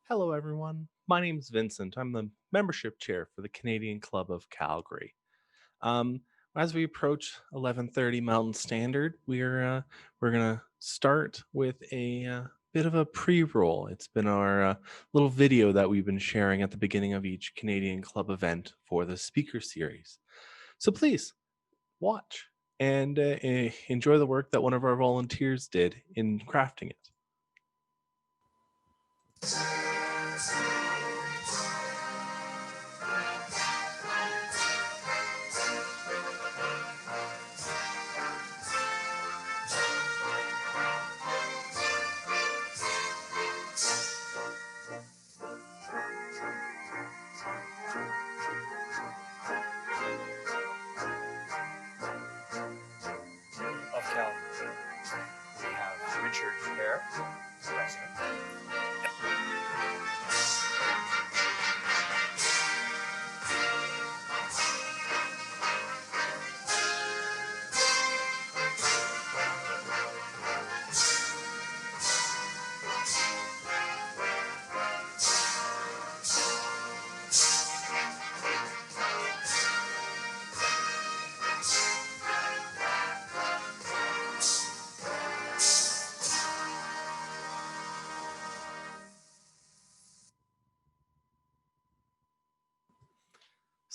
Hello, everyone. My name's Vincent. I'm the membership chair for the Canadian Club of Calgary. Um, as we approach 11:30 Mountain Standard, we're gonna start with a bit of a pre-roll. It's been our little video that we've been sharing at the beginning of each Canadian Club event for the speaker series. So please watch and enjoy the work that one of our volunteers did in crafting it. Of Calgary. We have Richard Hare, president.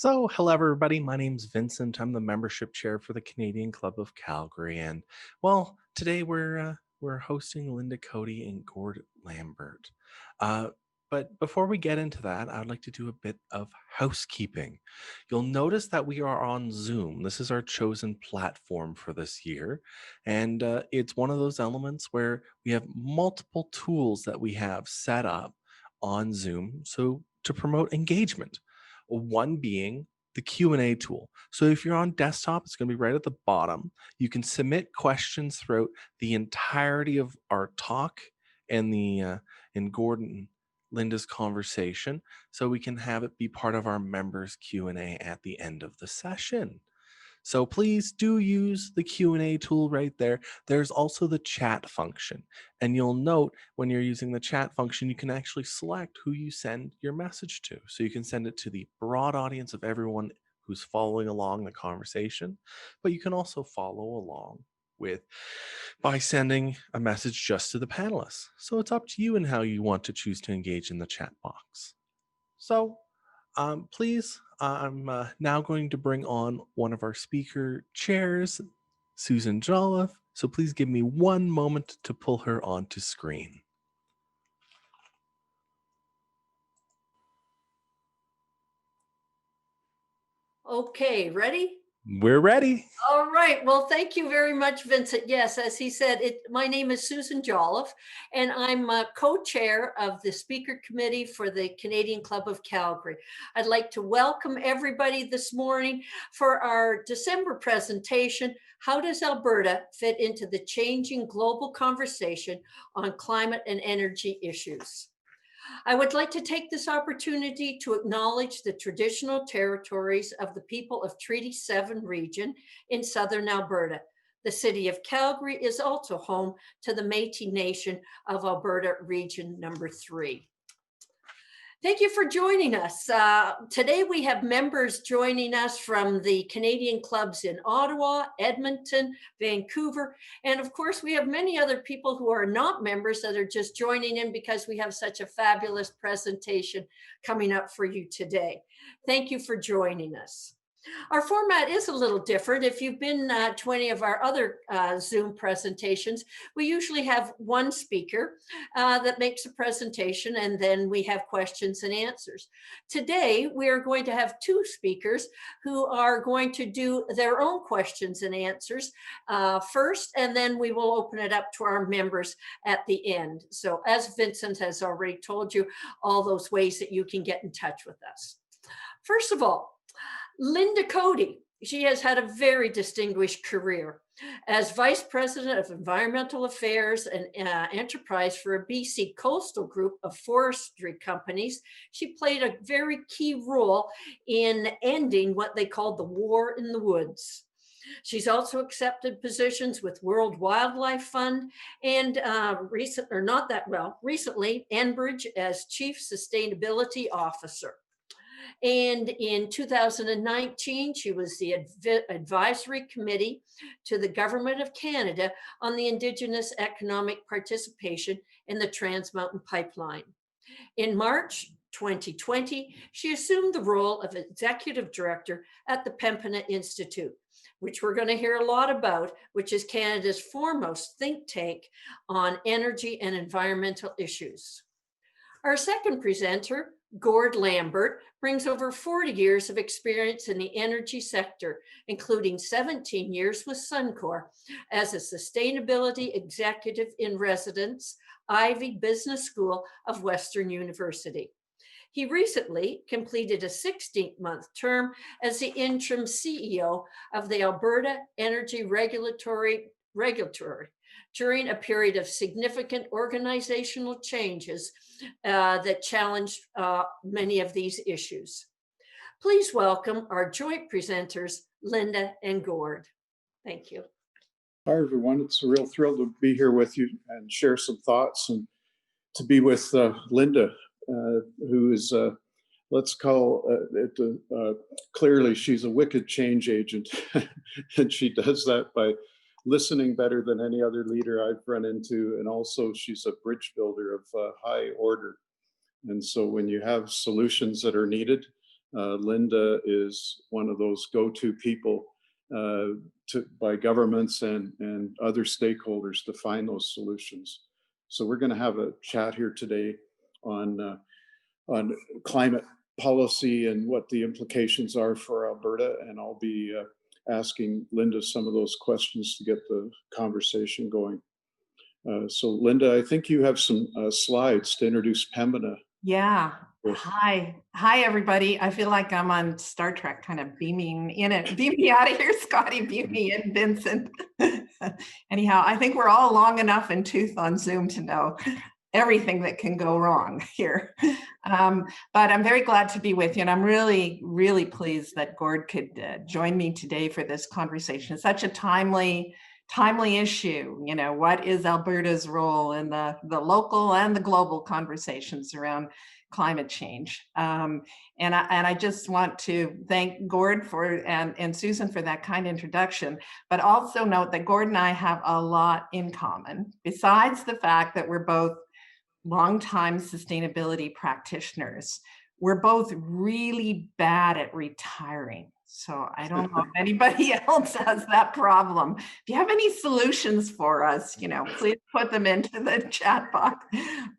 So, hello everybody. My name's Vincent. I'm the membership chair for the Canadian Club of Calgary, and well, today we're hosting Linda Coady and Gord Lambert. Uh, but before we get into that, I'd like to do a bit of housekeeping. You'll notice that we are on Zoom. This is our chosen platform for this year, and it's one of those elements where we have multiple tools that we have set up on Zoom, so to promote engagement. One being the Q&A tool. So if you're on desktop, it's going to be right at the bottom. You can submit questions throughout the entirety of our talk and the and Gordon Linda's conversation, so we can have it be part of our members Q&A at the end of the session. So please do use the Q&A tool right there. There's also the chat function. And you'll note when you're using the chat function, you can actually select who you send your message to. So you can send it to the broad audience of everyone who's following along the conversation, but you can also follow along with by sending a message just to the panelists. So it's up to you and how you want to choose to engage in the chat box. So please, I'm now going to bring on one of our speaker chairs, Susan Jolliffe. So please give me one moment to pull her onto screen. Okay, ready? We're ready. All right. Well, thank you very much, Vincent. Yes, as he said, my name is Susan Jolliffe, and I'm co-chair of the Speaker Committee for the Canadian Club of Calgary. I'd like to welcome everybody this morning for our December presentation, How Does Alberta Fit into the Changing Global Conversation on Climate and Energy Issues? I would like to take this opportunity to acknowledge the traditional territories of the people of Treaty 7 region in southern Alberta. The city of Calgary is also home to the Métis Nation of Alberta Region number 3. Thank you for joining us. Today we have members joining us from the Canadian clubs in Ottawa, Edmonton, Vancouver, and of course we have many other people who are not members that are just joining in because we have such a fabulous presentation coming up for you today. Thank you for joining us. Our format is a little different. If you've been to any of our other Zoom presentations, we usually have one speaker that makes a presentation, and then we have questions and answers. Today, we are going to have two speakers who are going to do their own questions and answers first, and then we will open it up to our members at the end. So as Vincent has already told you, all those ways that you can get in touch with us. First of all, Linda Coady. She has had a very distinguished career. As Vice President of Environmental Affairs and Enterprise for a BC coastal group of forestry companies, she played a very key role in ending what they called the war in the woods. She's also accepted positions with World Wildlife Fund and recently Enbridge as Chief Sustainability Officer. And in 2019, she was the advisory committee to the Government of Canada on the Indigenous economic participation in the Trans Mountain Pipeline. In March 2020, she assumed the role of executive director at the Pembina Institute, which we're going to hear a lot about, which is Canada's foremost think tank on energy and environmental issues. Our second presenter, Gord Lambert, brings over 40 years of experience in the energy sector, including 17 years with Suncor as a sustainability executive in residence, Ivey Business School of Western University. He recently completed a 16-month term as the interim CEO of the Alberta Energy Regulatory during a period of significant organizational changes that challenged many of these issues. Please welcome our joint presenters, Linda and Gord. Thank you. Hi, everyone. It's a real thrill to be here with you and share some thoughts, and to be with Linda, who is, let's call it, clearly she's a wicked change agent. And she does that by listening better than any other leader I've run into. And also she's a bridge builder of high order. And so when you have solutions that are needed, Linda is one of those go-to people by governments and other stakeholders to find those solutions. So we're going to have a chat here today on climate policy and what the implications are for Alberta. And I'll be asking Linda some of those questions to get the conversation going. So Linda, I think you have some slides to introduce Pembina. Yeah. Hi, everybody. I feel like I'm on Star Trek, kind of beaming in it. Beam me out of here, Scotty. Beam me in, Vincent. Anyhow, I think we're all long enough in tooth on Zoom to know everything that can go wrong here. But I'm very glad to be with you. And I'm really, really pleased that Gord could join me today for this conversation. It's such a timely issue. You know, what is Alberta's role in the local and the global conversations around climate change? And I just want to thank Gord and Susan for that kind introduction, but also note that Gord and I have a lot in common, besides the fact that we're both longtime sustainability practitioners. We're both really bad at retiring. So I don't know if anybody else has that problem. If you have any solutions for us, please put them into the chat box.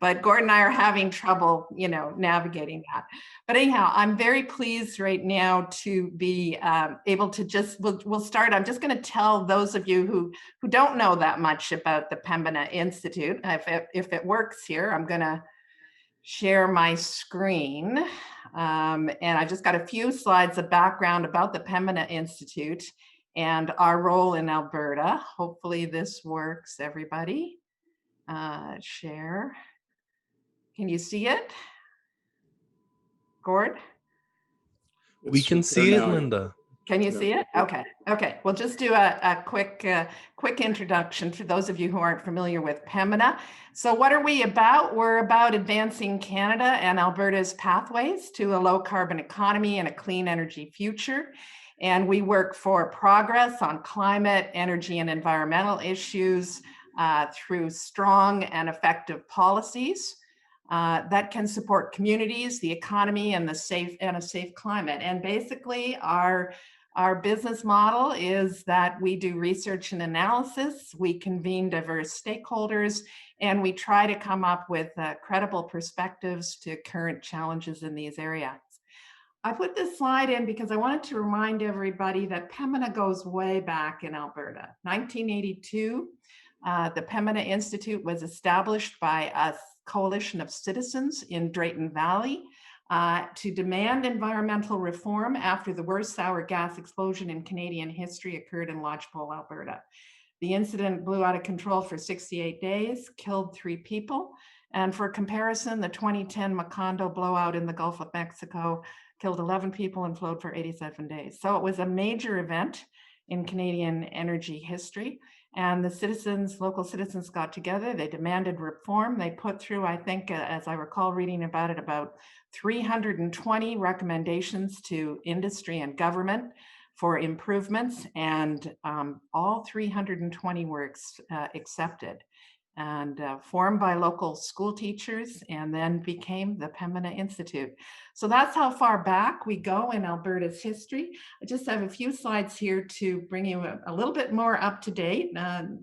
But Gord and I are having trouble, navigating that. But anyhow, I'm very pleased right now to be able to we'll start. I'm just going to tell those of you who don't know that much about the Pembina Institute. If it works here, I'm going to share my screen. And I just got a few slides of background about the Pembina Institute and our role in Alberta. Hopefully this works, everybody. Share. Can you see it? Gord? We can see it, Linda. Can you see it? Okay. We'll just do a quick introduction for those of you who aren't familiar with Pembina. So what are we about? We're about advancing Canada and Alberta's pathways to a low carbon economy and a clean energy future. And we work for progress on climate, energy, and environmental issues through strong and effective policies that can support communities, the economy, and a safe climate. And basically, our business model is that we do research and analysis, we convene diverse stakeholders, and we try to come up with credible perspectives to current challenges in these areas. I put this slide in because I wanted to remind everybody that Pembina goes way back in Alberta. 1982, the Pembina Institute was established by a coalition of citizens in Drayton Valley to demand environmental reform after the worst sour gas explosion in Canadian history occurred in Lodgepole, Alberta. The incident blew out of control for 68 days, killed 3 people. And for comparison, the 2010 Macondo blowout in the Gulf of Mexico killed 11 people and flowed for 87 days. So it was a major event. in Canadian energy history. And the citizens, local citizens got together, they demanded reform. They put through, I think, as I recall reading about it, about 320 recommendations to industry and government for improvements, and all 320 were accepted and formed by local school teachers, and then became the Pembina Institute. So that's how far back we go in Alberta's history. I just have a few slides here to bring you a little bit more up to date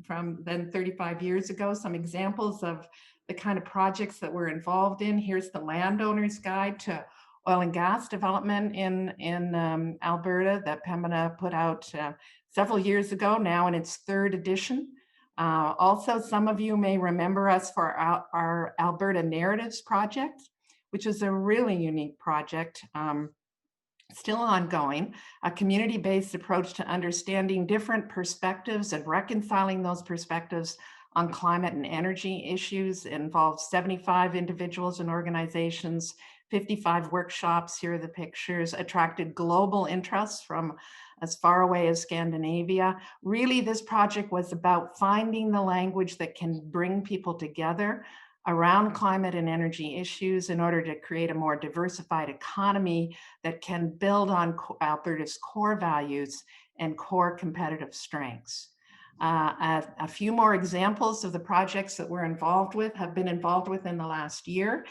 from then 35 years ago, some examples of the kind of projects that we're involved in. Here's the Landowner's Guide to Oil and Gas Development in Alberta that Pembina put out several years ago, now in its 3rd edition. Also, some of you may remember us for our Alberta Narratives project, which is a really unique project, still ongoing, a community-based approach to understanding different perspectives and reconciling those perspectives on climate and energy issues. It involves 75 individuals and organizations, 55 workshops, here are the pictures, attracted global interest from as far away as Scandinavia. Really, this project was about finding the language that can bring people together around climate and energy issues in order to create a more diversified economy that can build on Alberta's core values and core competitive strengths. A few more examples of the projects that we're involved with, have been involved with in the last year.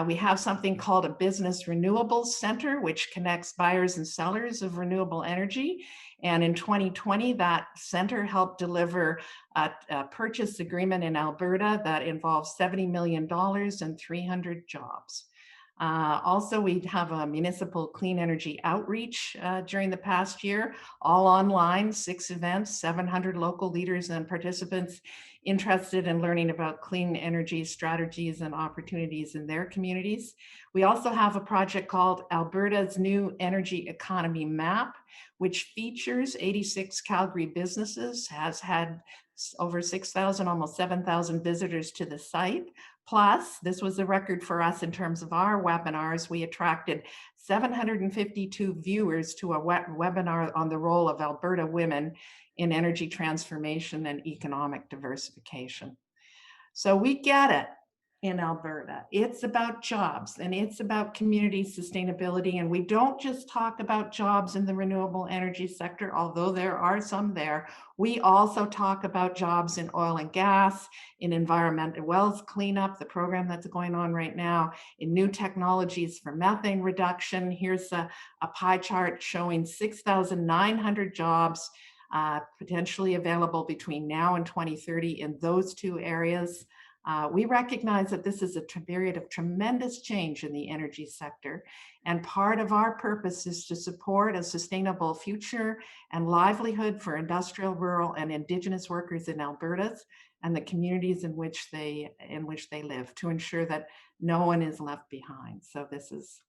We have something called a Business Renewables Center, which connects buyers and sellers of renewable energy. And in 2020, that center helped deliver a purchase agreement in Alberta that involves $70 million and 300 jobs. Also, we have a municipal clean energy outreach during the past year, all online, 6 events, 700 local leaders and participants interested in learning about clean energy strategies and opportunities in their communities. We also have a project called Alberta's New Energy Economy Map, which features 86 Calgary businesses, has had over 6,000, almost 7,000 visitors to the site. Plus, this was a record for us in terms of our webinars. We attracted 752 viewers to a webinar on the role of Alberta women in energy transformation and economic diversification. So we get it in Alberta. It's about jobs and it's about community sustainability. And we don't just talk about jobs in the renewable energy sector, although there are some there. We also talk about jobs in oil and gas, in environmental wells cleanup, the program that's going on right now, in new technologies for methane reduction. Here's a pie chart showing 6,900 jobs potentially available between now and 2030 in those 2 areas. We recognize that this is a period of tremendous change in the energy sector, and part of our purpose is to support a sustainable future and livelihood for industrial, rural, and Indigenous workers in Alberta and the communities in which they live, to ensure that no one is left behind. So this is,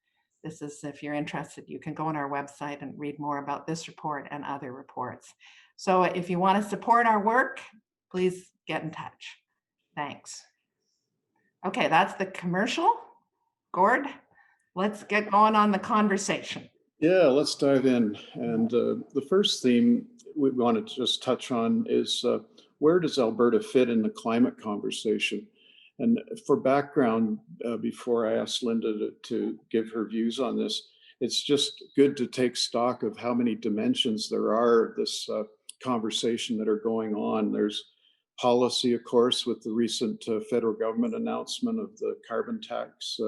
if you're interested, you can go on our website and read more about this report and other reports. So if you want to support our work, please get in touch. Thanks. Okay, that's the commercial. Gord, let's get going on the conversation. Yeah, let's dive in. And the first theme we want to just touch on is where does Alberta fit in the climate conversation? And for background, before I ask Linda to give her views on this, it's just good to take stock of how many dimensions there are this conversation that are going on. There's policy, of course, with the recent federal government announcement of the carbon tax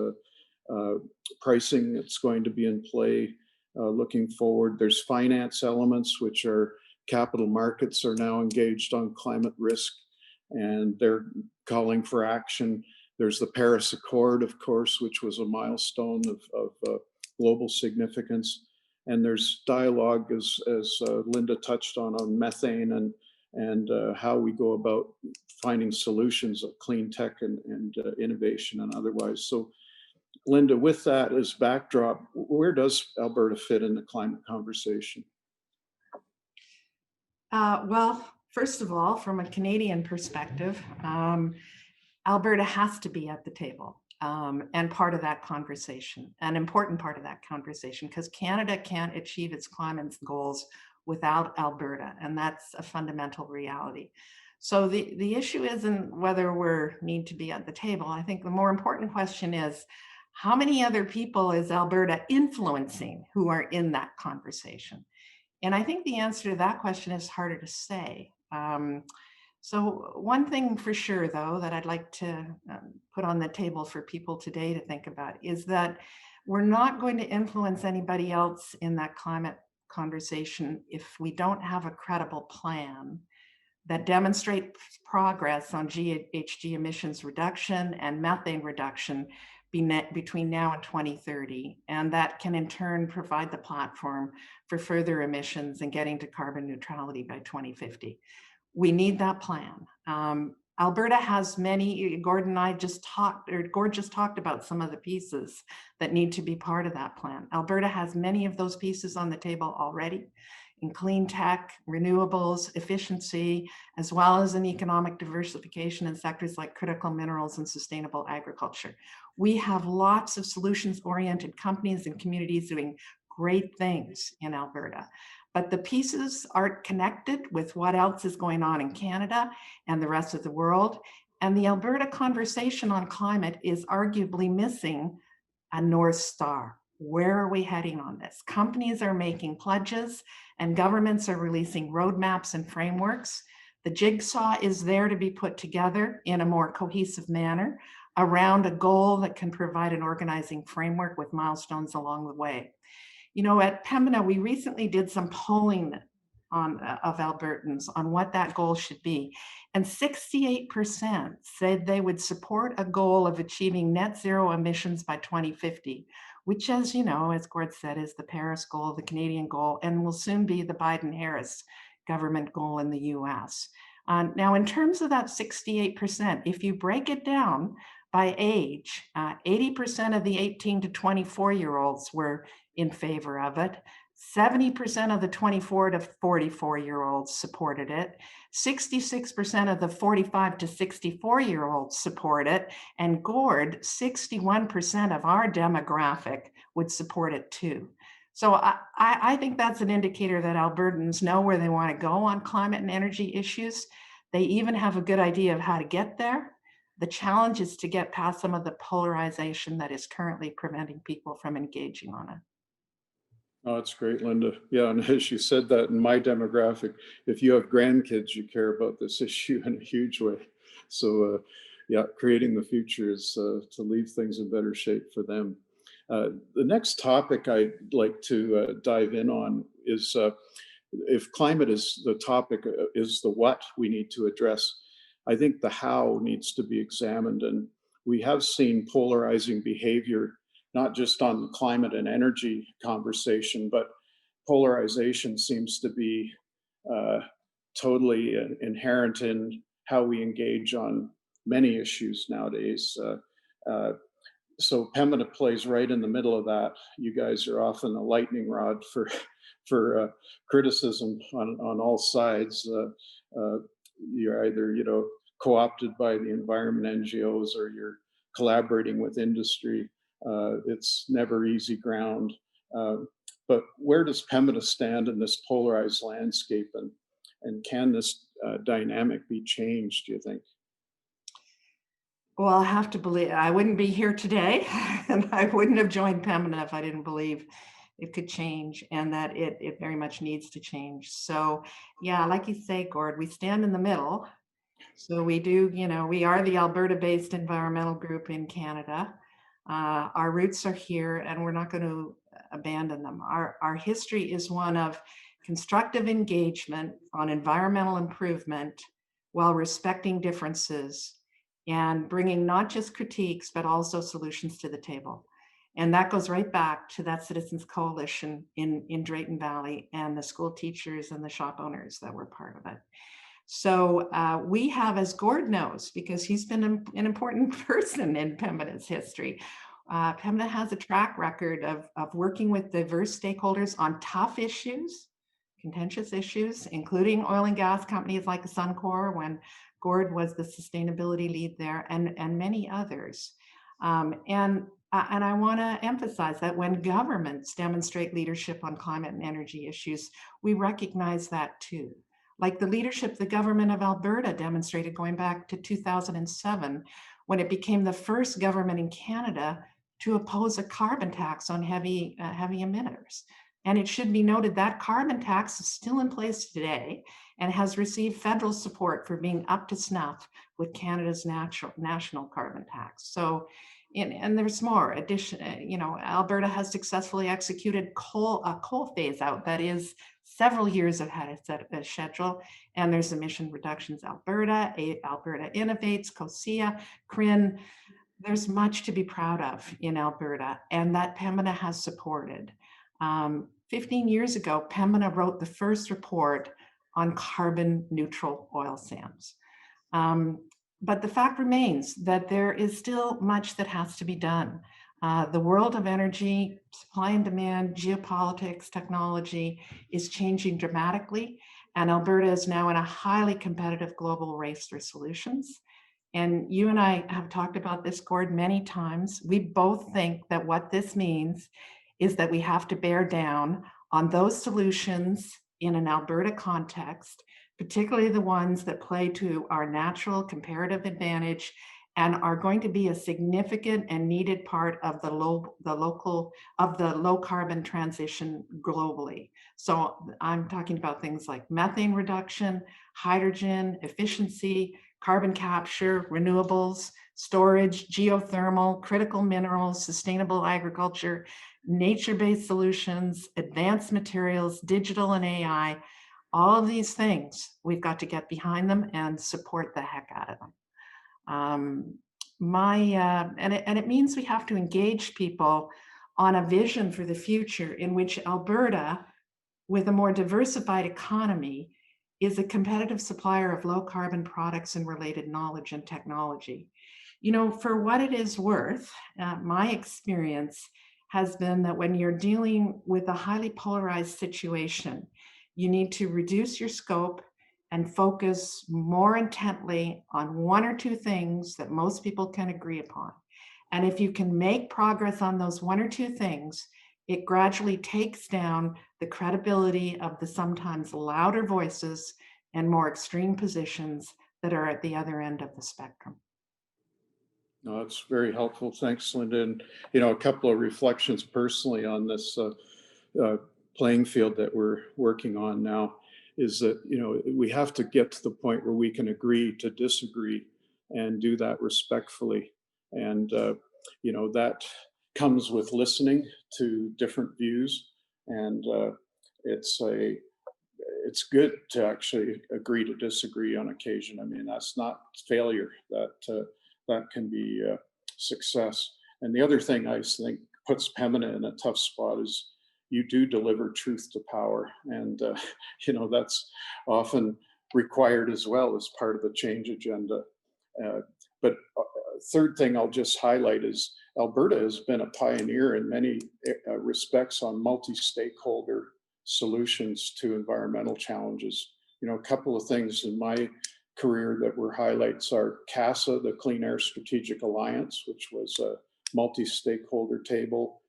pricing that's going to be in play looking forward. There's finance elements, which are capital markets are now engaged on climate risk, and they're calling for action. There's the Paris Accord, of course, which was a milestone of global significance. And there's dialogue, as Linda touched on methane and how we go about finding solutions of clean tech and innovation and otherwise. So Linda, with that as backdrop, where does Alberta fit in the climate conversation? Well, first of all, from a Canadian perspective, Alberta has to be at the table and part of that conversation, an important part of that conversation, because Canada can't achieve its climate goals without Alberta, and that's a fundamental reality. So the issue isn't whether we need to be at the table. I think the more important question is, how many other people is Alberta influencing who are in that conversation? And I think the answer to that question is harder to say. So one thing for sure, though, that I'd like to put on the table for people today to think about is that we're not going to influence anybody else in that climate conversation if we don't have a credible plan that demonstrates progress on GHG emissions reduction and methane reduction between now and 2030. And that can in turn provide the platform for further emissions and getting to carbon neutrality by 2050. We need that plan. Alberta has many, Gord just talked about some of the pieces that need to be part of that plan. Alberta has many of those pieces on the table already in clean tech, renewables, efficiency, as well as in economic diversification in sectors like critical minerals and sustainable agriculture. We have lots of solutions-oriented companies and communities doing great things in Alberta. But the pieces aren't connected with what else is going on in Canada and the rest of the world. And the Alberta conversation on climate is arguably missing a North Star. Where are we heading on this? Companies are making pledges and governments are releasing roadmaps and frameworks. The jigsaw is there to be put together in a more cohesive manner around a goal that can provide an organizing framework with milestones along the way. You know, at Pembina, we recently did some polling of Albertans on what that goal should be. And 68% said they would support a goal of achieving net zero emissions by 2050, which, as you know, as Gord said, is the Paris goal, the Canadian goal, and will soon be the Biden-Harris government goal in the US. Now, in terms of that 68%, if you break it down by age, 80% of the 18 to 24-year-olds were in favor of it. 70% of the 24 to 44-year-olds supported it. 66% of the 45 to 64-year-olds support it. And Gord, 61% of our demographic would support it too. So I think that's an indicator that Albertans know where they want to go on climate and energy issues. They even have a good idea of how to get there. The challenge is to get past some of the polarization that is currently preventing people from engaging on it. Oh, that's great, Linda. Yeah, and as you said that, in my demographic, if you have grandkids, you care about this issue in a huge way. So yeah, creating the future is to leave things in better shape for them. The next topic I'd like to dive in on is if climate is the topic, is the what we need to address. I think the how needs to be examined. And we have seen polarizing behavior, not just on the climate and energy conversation, but polarization seems to be totally inherent in how we engage on many issues nowadays. So Pembina plays right in the middle of that. You guys are often a lightning rod for criticism on all sides. You're either co-opted by the environment NGOs or you're collaborating with industry. It's never easy ground. But where does Pembina stand in this polarized landscape, and can this dynamic be changed, do you think? Well, I have to believe, I wouldn't be here today and I wouldn't have joined Pembina if I didn't believe it could change and that it very much needs to change. So yeah, like you say, Gord, we stand in the middle. So we do, we are the Alberta-based environmental group in Canada. Our roots are here and we're not going to abandon them. Our history is one of constructive engagement on environmental improvement while respecting differences and bringing not just critiques, but also solutions to the table. And that goes right back to that Citizens Coalition in Drayton Valley and the school teachers and the shop owners that were part of it. So we have, as Gord knows, because he's been an important person in Pembina's history, Pembina has a track record of working with diverse stakeholders on tough issues, contentious issues, including oil and gas companies like Suncor when Gord was the sustainability lead there, and many others. And And I want to emphasize that when governments demonstrate leadership on climate and energy issues, we recognize that too. Like the leadership the government of Alberta demonstrated going back to 2007, when it became the first government in Canada to oppose a carbon tax on heavy emitters. And it should be noted that carbon tax is still in place today and has received federal support for being up to snuff with Canada's national carbon tax. So, and there's more. Alberta has successfully executed a coal phase out that is several years ahead of schedule. And there's Emission Reductions Alberta, Alberta Innovates, COSIA, CRIN. There's much to be proud of in Alberta, and that Pembina has supported. 15 years ago, Pembina wrote the first report on carbon neutral oil sands. But the fact remains that there is still much that has to be done. The world of energy, supply and demand, geopolitics, technology is changing dramatically, and Alberta is now in a highly competitive global race for solutions. And you and I have talked about this, Gord, many times. We both think that what this means is that we have to bear down on those solutions in an Alberta context, particularly the ones that play to our natural comparative advantage and are going to be a significant and needed part of the low carbon transition globally. So I'm talking about things like methane reduction, hydrogen, efficiency, carbon capture, renewables, storage, geothermal, critical minerals, sustainable agriculture, nature-based solutions, advanced materials, digital and AI. All of these things, we've got to get behind them and support the heck out of them. It means we have to engage people on a vision for the future in which Alberta, with a more diversified economy, is a competitive supplier of low carbon products and related knowledge and technology. For what it is worth, my experience has been that when you're dealing with a highly polarized situation, you need to reduce your scope and focus more intently on one or two things that most people can agree upon. And if you can make progress on those one or two things, it gradually takes down the credibility of the sometimes louder voices and more extreme positions that are at the other end of the spectrum. No, that's very helpful. Thanks, Linda. And, a couple of reflections personally on this playing field that we're working on now is that, we have to get to the point where we can agree to disagree and do that respectfully. And, that comes with listening to different views. And it's good to actually agree to disagree on occasion. I mean, that's not failure. That can be success. And the other thing I think puts Pembina in a tough spot is you do deliver truth to power. And, that's often required as well as part of the change agenda. But third thing I'll just highlight is Alberta has been a pioneer in many respects on multi-stakeholder solutions to environmental challenges. A couple of things in my career that were highlights are CASA, the Clean Air Strategic Alliance, which was a multi-stakeholder table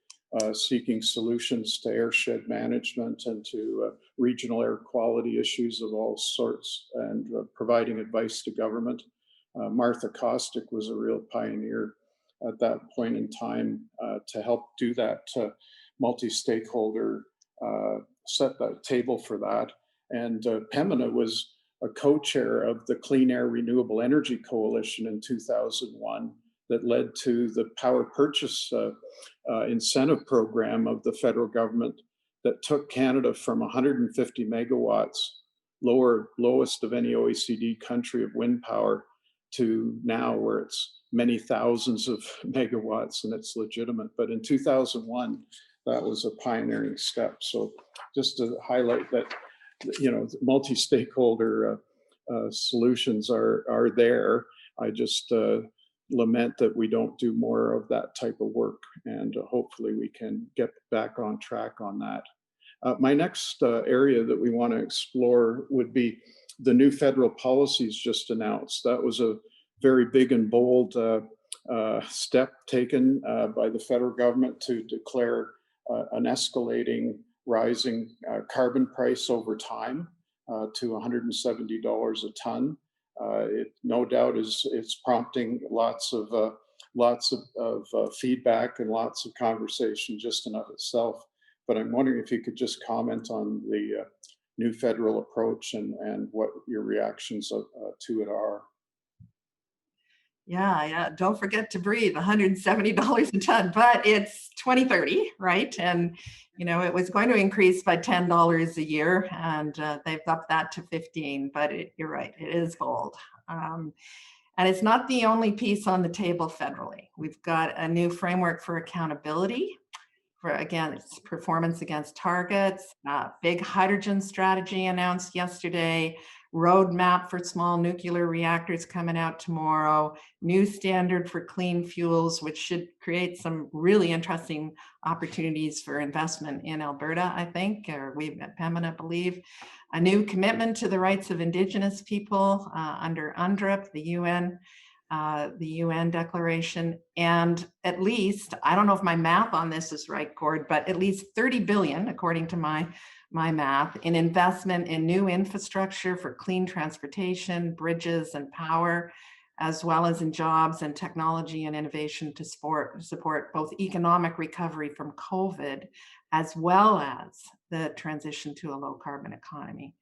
seeking solutions to airshed management and to regional air quality issues of all sorts and providing advice to government. Martha Kostick was a real pioneer at that point in time to help do that multi-stakeholder, set the table for that. And Pembina was a co-chair of the Clean Air Renewable Energy Coalition in 2001 that led to the power purchase incentive program of the federal government that took Canada from 150 megawatts, lowest of any OECD country of wind power, to now where it's many thousands of megawatts and it's legitimate. But in 2001, that was a pioneering step. So just to highlight that, multi-stakeholder solutions are there. I just lament that we don't do more of that type of work, and hopefully we can get back on track on that. My next area that we want to explore would be the new federal policies just announced. That was a very big and bold step taken by the federal government to declare an escalating, rising carbon price over time to $170 a ton. It no doubt it's prompting lots of feedback and lots of conversation just in of itself. But I'm wondering if you could just comment on the new federal approach and what your reactions to it are. Yeah. Don't forget to breathe. $170 a ton, but it's 2030, right? And it was going to increase by $10 a year, and they've upped that to 15. But you're right, it is bold. And it's not the only piece on the table federally. We've got a new framework for accountability. For again, it's performance against targets, big hydrogen strategy announced yesterday, roadmap for small nuclear reactors coming out tomorrow, new standard for clean fuels, which should create some really interesting opportunities for investment in Alberta, I think, or we at Pembina believe, a new commitment to the rights of Indigenous people under UNDRIP, the UN declaration, and at least, I don't know if my math on this is right, Cord, but at least 30 billion, according to my math, in investment in new infrastructure for clean transportation, bridges and power, as well as in jobs and technology and innovation to support both economic recovery from COVID, as well as the transition to a low carbon economy.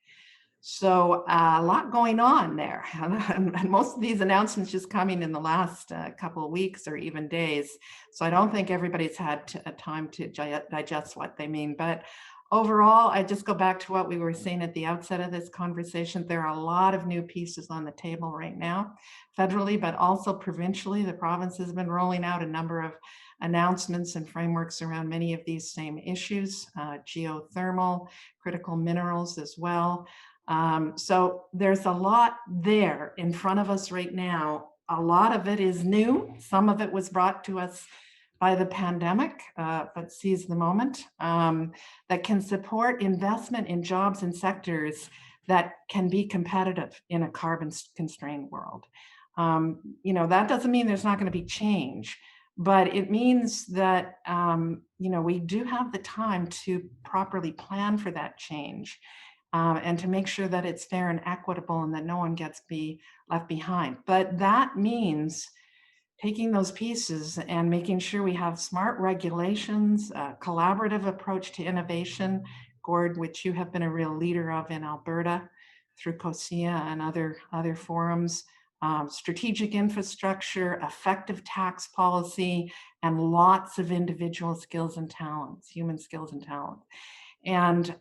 So a lot going on there. And most of these announcements just coming in the last couple of weeks or even days. So I don't think everybody's had time to digest what they mean. But overall, I just go back to what we were saying at the outset of this conversation. There are a lot of new pieces on the table right now, federally, but also provincially. The province has been rolling out a number of announcements and frameworks around many of these same issues, geothermal, critical minerals as well. So there's a lot there in front of us right now. A lot of it is new. Some of it was brought to us by the pandemic, but seize the moment, that can support investment in jobs and sectors that can be competitive in a carbon constrained world. That doesn't mean there's not going to be change, but it means that, we do have the time to properly plan for that change. And to make sure that it's fair and equitable and that no one gets left behind. But that means taking those pieces and making sure we have smart regulations, a collaborative approach to innovation, Gord, which you have been a real leader of in Alberta through COSIA and other forums, strategic infrastructure, effective tax policy, and lots of individual skills and talents, human skills and talents. And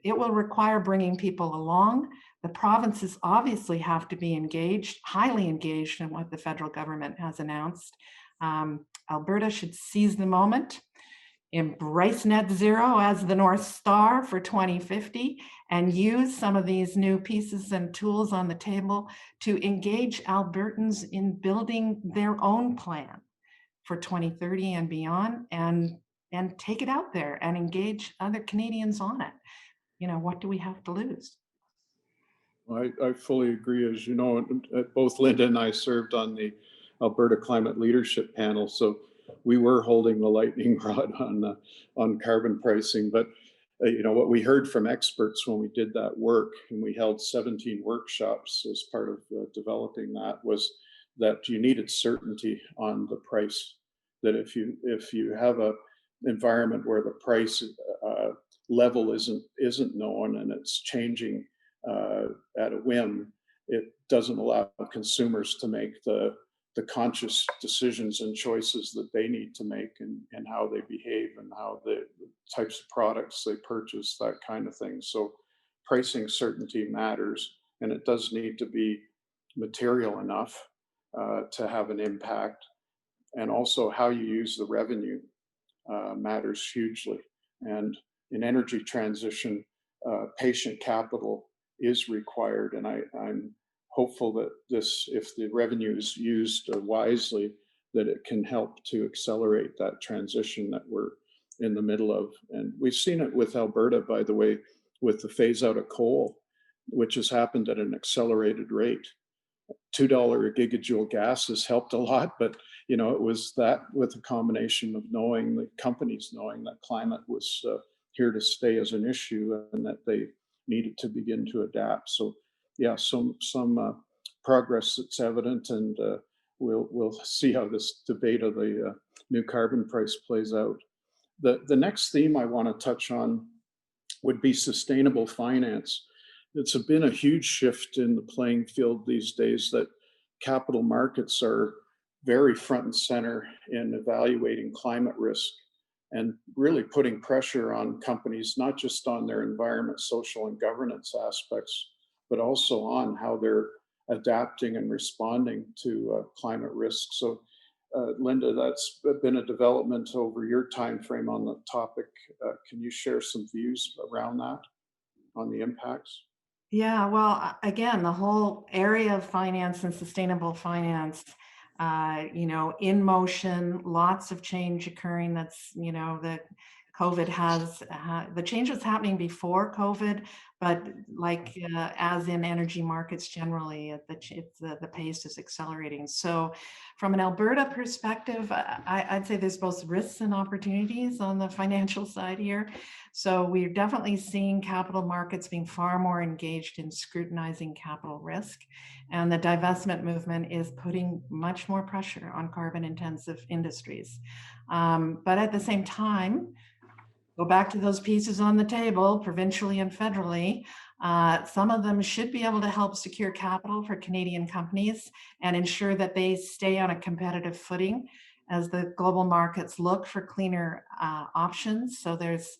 it will require bringing people along. The provinces obviously have to be engaged, highly engaged in what the federal government has announced. Alberta should seize the moment, embrace net zero as the North Star for 2050, and use some of these new pieces and tools on the table to engage Albertans in building their own plan for 2030 and beyond, and take it out there and engage other Canadians on it. What do we have to lose? I fully agree. As you know, both Linda and I served on the Alberta Climate Leadership Panel, so we were holding the lightning rod on carbon pricing. But what we heard from experts when we did that work, and we held 17 workshops as part of developing that, was that you needed certainty on the price. That if you have a environment where the price level isn't known and it's changing at a whim, it doesn't allow consumers to make the conscious decisions and choices that they need to make, and how they behave and how the types of products they purchase, that kind of thing. So pricing certainty matters, and it does need to be material enough to have an impact. And also how you use the revenue matters hugely. And in energy transition, patient capital is required. And I'm hopeful that if the revenue is used wisely, that it can help to accelerate that transition that we're in the middle of. And we've seen it with Alberta, by the way, with the phase out of coal, which has happened at an accelerated rate. $2 a gigajoule gas has helped a lot, but you know, it was that with a combination of knowing the companies knowing that climate was here to stay as an issue and that they needed to begin to adapt. So yeah, some progress that's evident, and we'll see how this debate of the new carbon price plays out. The next theme I want to touch on would be sustainable finance. It's been a huge shift in the playing field these days that capital markets are very front and center in evaluating climate risk and really putting pressure on companies, not just on their environment, social, and governance aspects, but also on how they're adapting and responding to climate risk. So, Linda, that's been a development over your time frame on the topic. Can you share some views around that, on the impacts? Yeah, well, again, the whole area of finance and sustainable finance, you know, in motion, lots of change occurring. That's, you know, the COVID has, the change was happening before COVID, but like as in energy markets generally, the pace is accelerating. So from an Alberta perspective, I'd say there's both risks and opportunities on the financial side here. So we're definitely seeing capital markets being far more engaged in scrutinizing capital risk. And the divestment movement is putting much more pressure on carbon intensive industries. But at the same time, go back to those pieces on the table, provincially and federally. Some of them should be able to help secure capital for Canadian companies and ensure that they stay on a competitive footing as the global markets look for cleaner options. So there's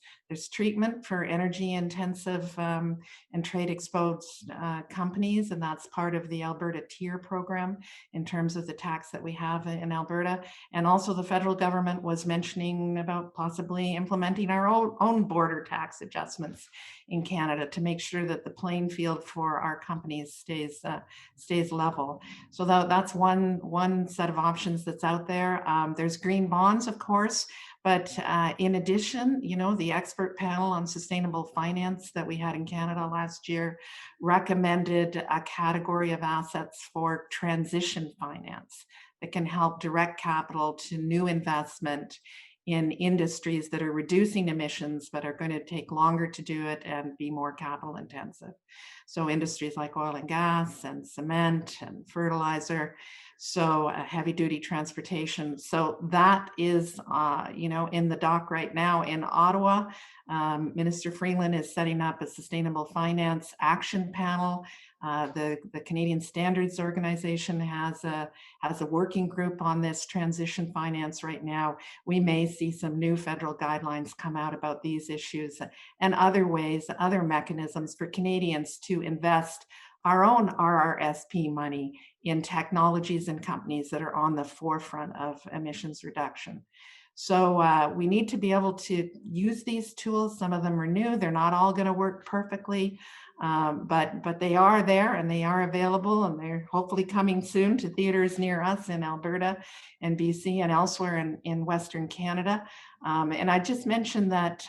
treatment for energy intensive and trade exposed companies, and that's part of the Alberta tier program in terms of the tax that we have in Alberta. And also the federal government was mentioning about possibly implementing our own border tax adjustments in Canada to make sure that the playing field for our companies stays level. So that's one set of options that's out there. There's green bonds, of course, but in addition, you know, the expert panel on sustainable finance that we had in Canada last year recommended a category of assets for transition finance that can help direct capital to new investment in industries that are reducing emissions, but are going to take longer to do it and be more capital intensive. So industries like oil and gas and cement and fertilizer, so heavy duty transportation. So that is, you know, in the dock right now in Ottawa. Minister Freeland is setting up a sustainable finance action panel. The Canadian Standards Organization has a working group on this transition finance right now. We may see some new federal guidelines come out about these issues and other ways, other mechanisms for Canadians to invest our own RRSP money in technologies and companies that are on the forefront of emissions reduction. So we need to be able to use these tools. Some of them are new. They're not all going to work perfectly, but they are there and they are available, and they're hopefully coming soon to theaters near us in Alberta and BC and elsewhere in Western Canada. And I just mentioned that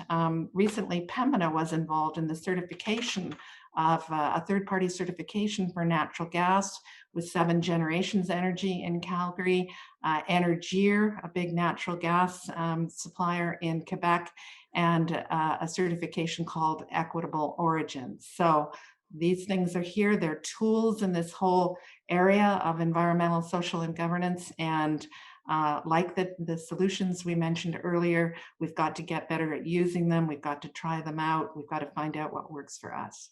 recently Pembina was involved in the certification of a third-party certification for natural gas with 7 Generations Energy in Calgary, Énergir, a big natural gas supplier in Quebec, and a certification called Equitable Origin. So these things are here. They're tools in this whole area of environmental, social, and governance. And like the solutions we mentioned earlier, we've got to get better at using them. We've got to try them out. We've got to find out what works for us.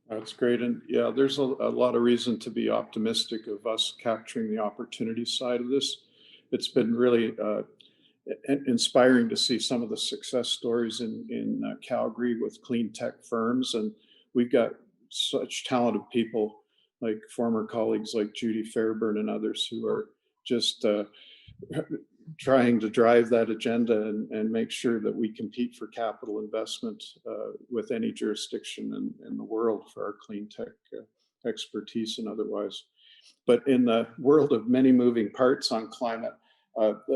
That's great. And yeah, there's a lot of reason to be optimistic of us capturing the opportunity side of this. It's been really inspiring to see some of the success stories in Calgary with clean tech firms. And we've got such talented people like former colleagues like Judy Fairburn and others who are just trying to drive that agenda and make sure that we compete for capital investment with any jurisdiction in the world for our clean tech expertise and otherwise. But in the world of many moving parts on climate,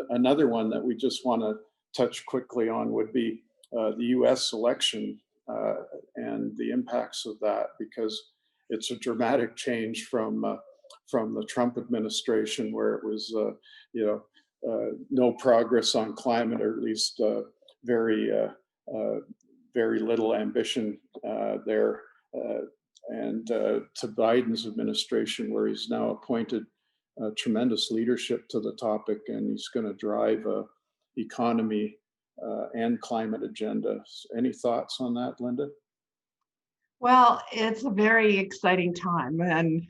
another one that we just want to touch quickly on would be the US election and the impacts of that, because it's a dramatic change from the Trump administration, where it was no progress on climate, or at least very very little ambition there. And to Biden's administration, where he's now appointed tremendous leadership to the topic, and he's going to drive a economy and climate agenda. Any thoughts on that, Linda? Well, it's a very exciting time, and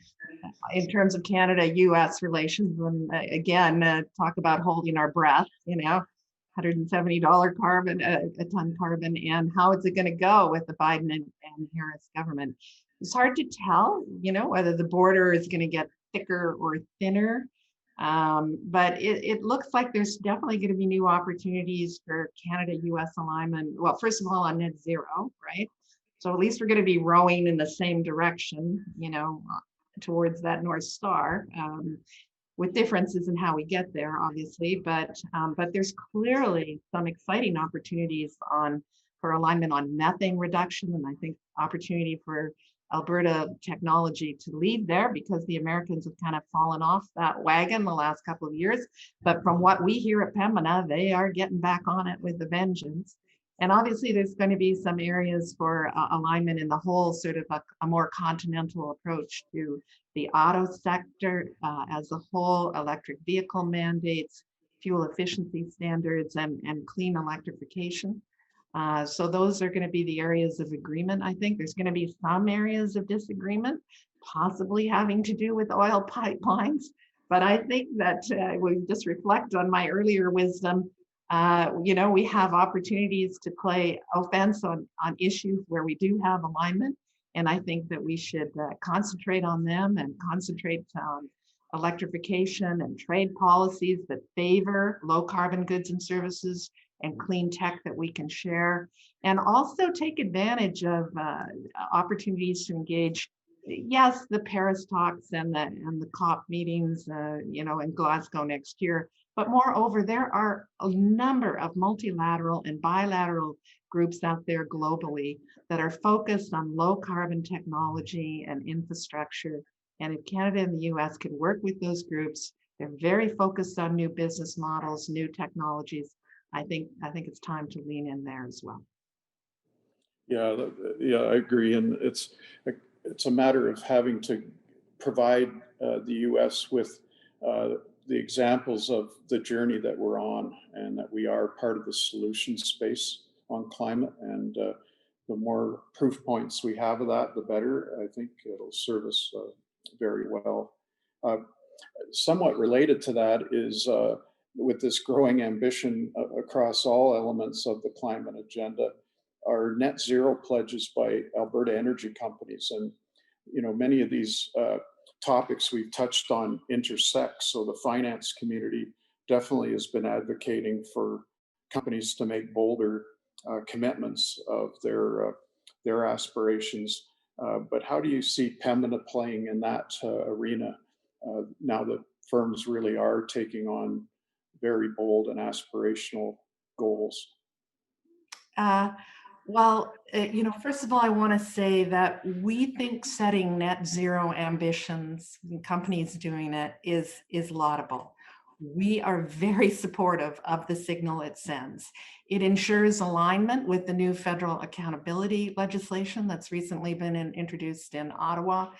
in terms of Canada-US relations, and again, talk about holding our breath, $170 carbon, a ton carbon, and how is it going to go with the Biden and Harris government? It's hard to tell, whether the border is going to get thicker or thinner, but it looks like there's definitely going to be new opportunities for Canada-US alignment. Well, first of all, on net zero, right? So at least we're going to be rowing in the same direction, towards that North Star, with differences in how we get there, obviously. But there's clearly some exciting opportunities for alignment on methane reduction, and I think opportunity for Alberta technology to lead there, because the Americans have kind of fallen off that wagon the last couple of years. But from what we hear at Pembina, they are getting back on it with a vengeance. And obviously, there's going to be some areas for alignment in the whole sort of a more continental approach to the auto sector as a whole, electric vehicle mandates, fuel efficiency standards, and clean electrification. So those are going to be the areas of agreement. I think there's going to be some areas of disagreement, possibly having to do with oil pipelines. But I think that we just reflect on my earlier wisdom. We have opportunities to play offense on issues where we do have alignment. And I think that we should concentrate on them, and concentrate on electrification and trade policies that favor low carbon goods and services and clean tech that we can share, and also take advantage of opportunities to engage. Yes, the Paris talks and the COP meetings, in Glasgow next year. But moreover, there are a number of multilateral and bilateral groups out there globally that are focused on low carbon technology and infrastructure. And if Canada and the US could work with those groups, they're very focused on new business models, new technologies. I think it's time to lean in there as well. Yeah, I agree. And it's a matter of having to provide the US with the examples of the journey that we're on, and that we are part of the solution space on climate. And the more proof points we have of that, the better. I think it'll serve us very well. Somewhat related to that is with this growing ambition across all elements of the climate agenda, are net zero pledges by Alberta energy companies. And many of these topics we've touched on intersect. So the finance community definitely has been advocating for companies to make bolder commitments of their aspirations. But how do you see Pembina playing in that arena now that firms really are taking on very bold and aspirational goals? Well, first of all, I want to say that we think setting net zero ambitions, and companies doing it, is laudable. We are very supportive of the signal it sends. It ensures alignment with the new federal accountability legislation that's recently been introduced in Ottawa.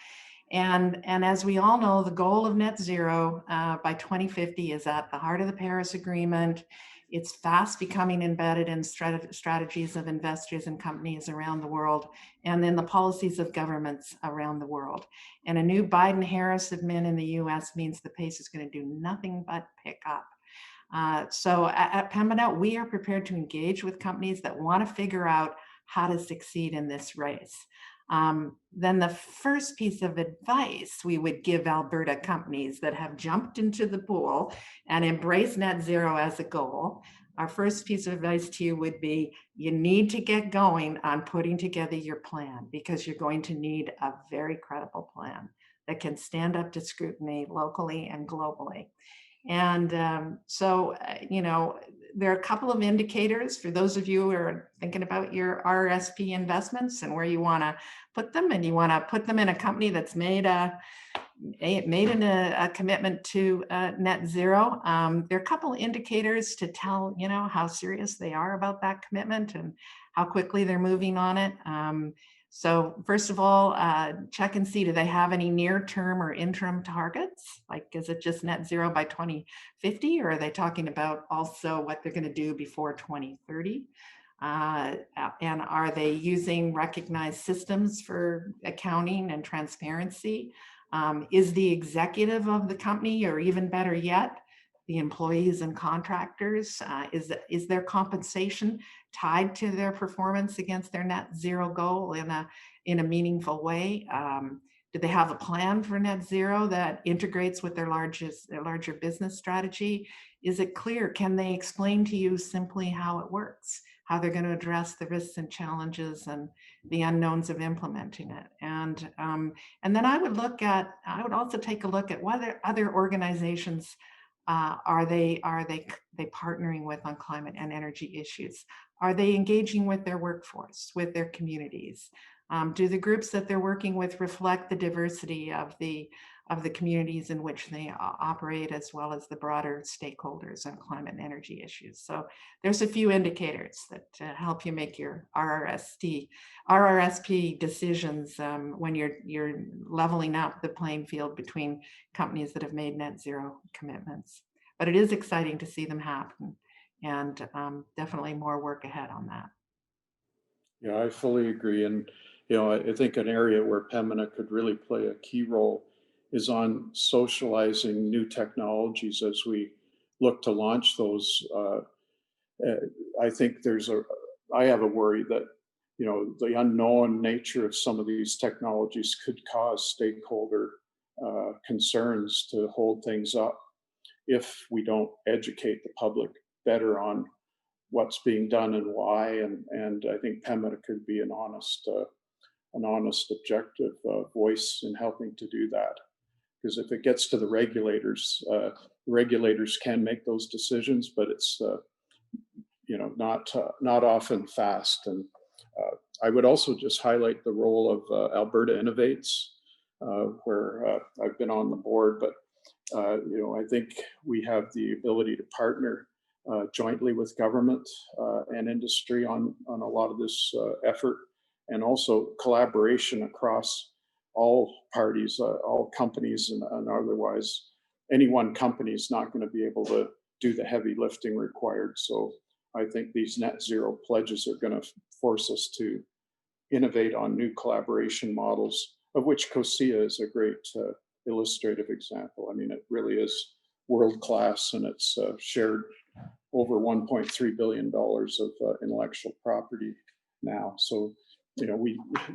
And as we all know, the goal of net zero by 2050 is at the heart of the Paris Agreement. It's fast becoming embedded in strategies of investors and companies around the world, and in the policies of governments around the world. And a new Biden-Harris admin in the US means the pace is going to do nothing but pick up. So at Pembina, we are prepared to engage with companies that want to figure out how to succeed in this race. Then the first piece of advice we would give Alberta companies that have jumped into the pool and embraced net zero as a goal, our first piece of advice to you would be, you need to get going on putting together your plan, because you're going to need a very credible plan that can stand up to scrutiny locally and globally. And so, there are a couple of indicators for those of you who are thinking about your RRSP investments and where you want to put them, and you want to put them in a company that's made a commitment to net zero. There are a couple of indicators to tell, you know, how serious they are about that commitment and how quickly they're moving on it. So first of all, check and see, do they have any near-term or interim targets? Like, is it just net zero by 2050, or are they talking about also what they're going to do before 2030? And are they using recognized systems for accounting and transparency? Is the executive of the company, or even better yet, the employees and contractors, is their compensation tied to their performance against their net zero goal in a meaningful way? Do they have a plan for net zero that integrates with their larger business strategy? Is it clear? Can they explain to you simply how it works, how they're going to address the risks and challenges and the unknowns of implementing it? And then I would also take a look at what other organizations are they partnering with on climate and energy issues? Are they engaging with their workforce, with their communities? Do the groups that they're working with reflect the diversity of the communities in which they operate, as well as the broader stakeholders on climate and energy issues? So there's a few indicators that help you make your RRSP decisions when you're leveling up the playing field between companies that have made net zero commitments. But it is exciting to see them happen, and definitely more work ahead on that. Yeah, I fully agree. And, you know, I think an area where Pembina could really play a key role is on socializing new technologies as we look to launch those. I think I have a worry that, you know, the unknown nature of some of these technologies could cause stakeholder concerns to hold things up if we don't educate the public better on what's being done and why. And I think Pembina could be an honest objective voice in helping to do that. Because if it gets to the regulators can make those decisions, but it's you know, not often fast. And I would also just highlight the role of Alberta Innovates, where I've been on the board, but you know, I think we have the ability to partner jointly with government and industry on a lot of this effort, and also collaboration across all parties, all companies, and otherwise. Any one company is not going to be able to do the heavy lifting required. So I think these net zero pledges are going to force us to innovate on new collaboration models, of which COSIA is a great illustrative example. I mean, it really is world class, and it's shared over $1.3 billion of intellectual property now. So, you know,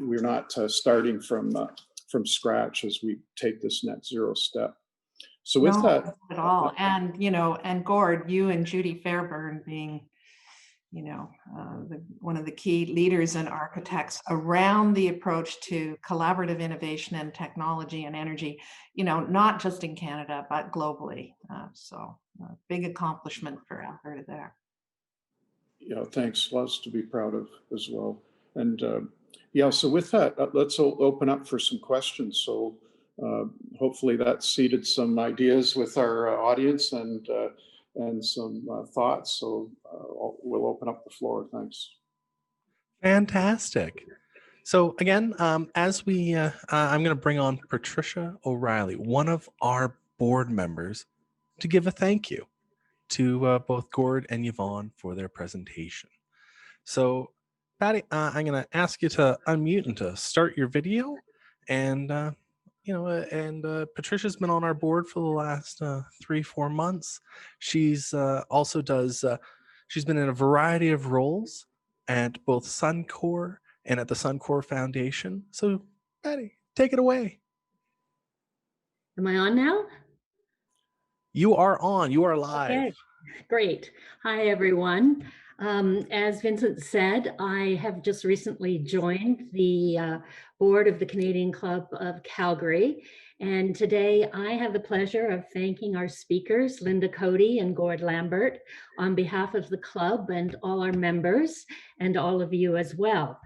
we're not starting from scratch as we take this net zero step. So with that, not at all. And, you know, and Gord, you and Judy Fairburn being, you know, one of the key leaders and architects around the approach to collaborative innovation and technology and energy, you know, not just in Canada, but globally. So big accomplishment for Alberta there. Yeah, thanks. Lots to be proud of as well. And yeah, so with that, let's open up for some questions. So hopefully that seeded some ideas with our audience and some thoughts. So we'll open up the floor. Thanks. Fantastic. So again, as we, I'm going to bring on Patricia O'Reilly, one of our board members, to give a thank you to both Gord and Yvonne for their presentation. So Patty, I'm going to ask you to unmute and to start your video. And, you know, and Patricia's been on our board for the last 3-4 months. She's also she's been in a variety of roles at both Suncor and at the Suncor Foundation. So Patty, take it away. Am I on now? You are on. You are live. Okay, great. Hi, everyone. As Vincent said, I have just recently joined the board of the Canadian Club of Calgary, And today I have the pleasure of thanking our speakers, Linda Coady and Gord Lambert, on behalf of the club and all our members and all of you as well.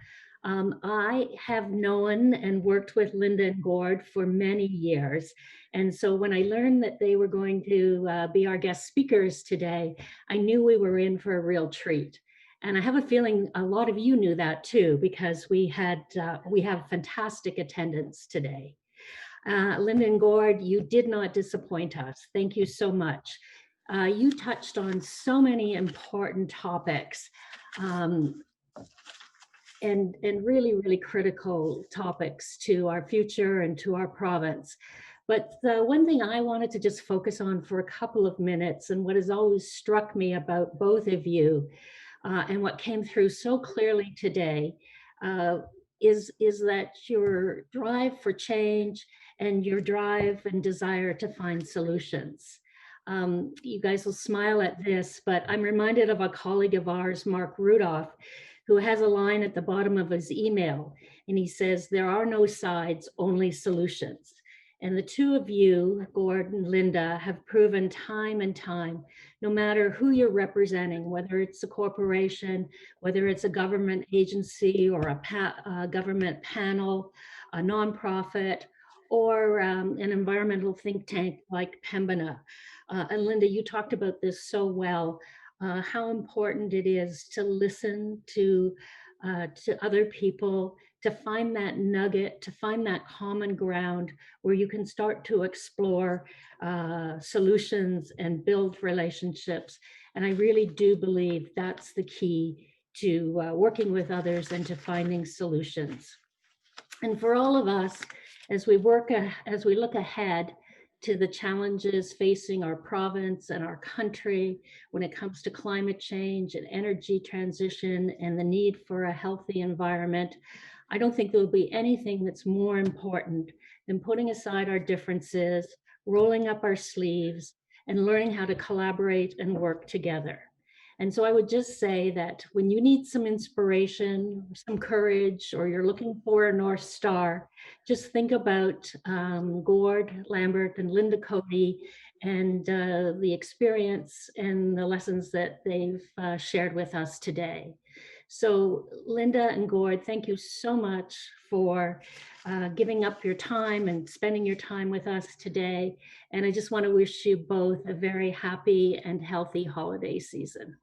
I have known and worked with Linda and Gord for many years. And so when I learned that they were going to be our guest speakers today, I knew we were in for a real treat. And I have a feeling a lot of you knew that too, because we have fantastic attendance today. Linda and Gord, you did not disappoint us. Thank you so much. You touched on so many important topics. And really, really critical topics to our future and to our province. But the one thing I wanted to just focus on for a couple of minutes, and what has always struck me about both of you, and what came through so clearly today, is that your drive for change and your drive and desire to find solutions. You guys will smile at this, but I'm reminded of a colleague of ours, Mark Rudolph, who has a line at the bottom of his email, and he says, "There are no sides, only solutions." And the two of you, Gord and Linda, have proven time and time, no matter who you're representing, whether it's a corporation, whether it's a government agency or a government panel, a nonprofit, or an environmental think tank like Pembina. And Linda, you talked about this so well. How important it is to listen to other people, to find that nugget, to find that common ground where you can start to explore solutions and build relationships. And I really do believe that's the key to working with others and to finding solutions. And for all of us, as we look ahead to the challenges facing our province and our country when it comes to climate change and energy transition and the need for a healthy environment, I don't think there'll be anything that's more important than putting aside our differences, rolling up our sleeves, and learning how to collaborate and work together. And so I would just say that when you need some inspiration, some courage, or you're looking for a North Star, just think about Gord Lambert and Linda Coady and the experience and the lessons that they've shared with us today. So Linda and Gord, thank you so much for giving up your time and spending your time with us today. And I just want to wish you both a very happy and healthy holiday season.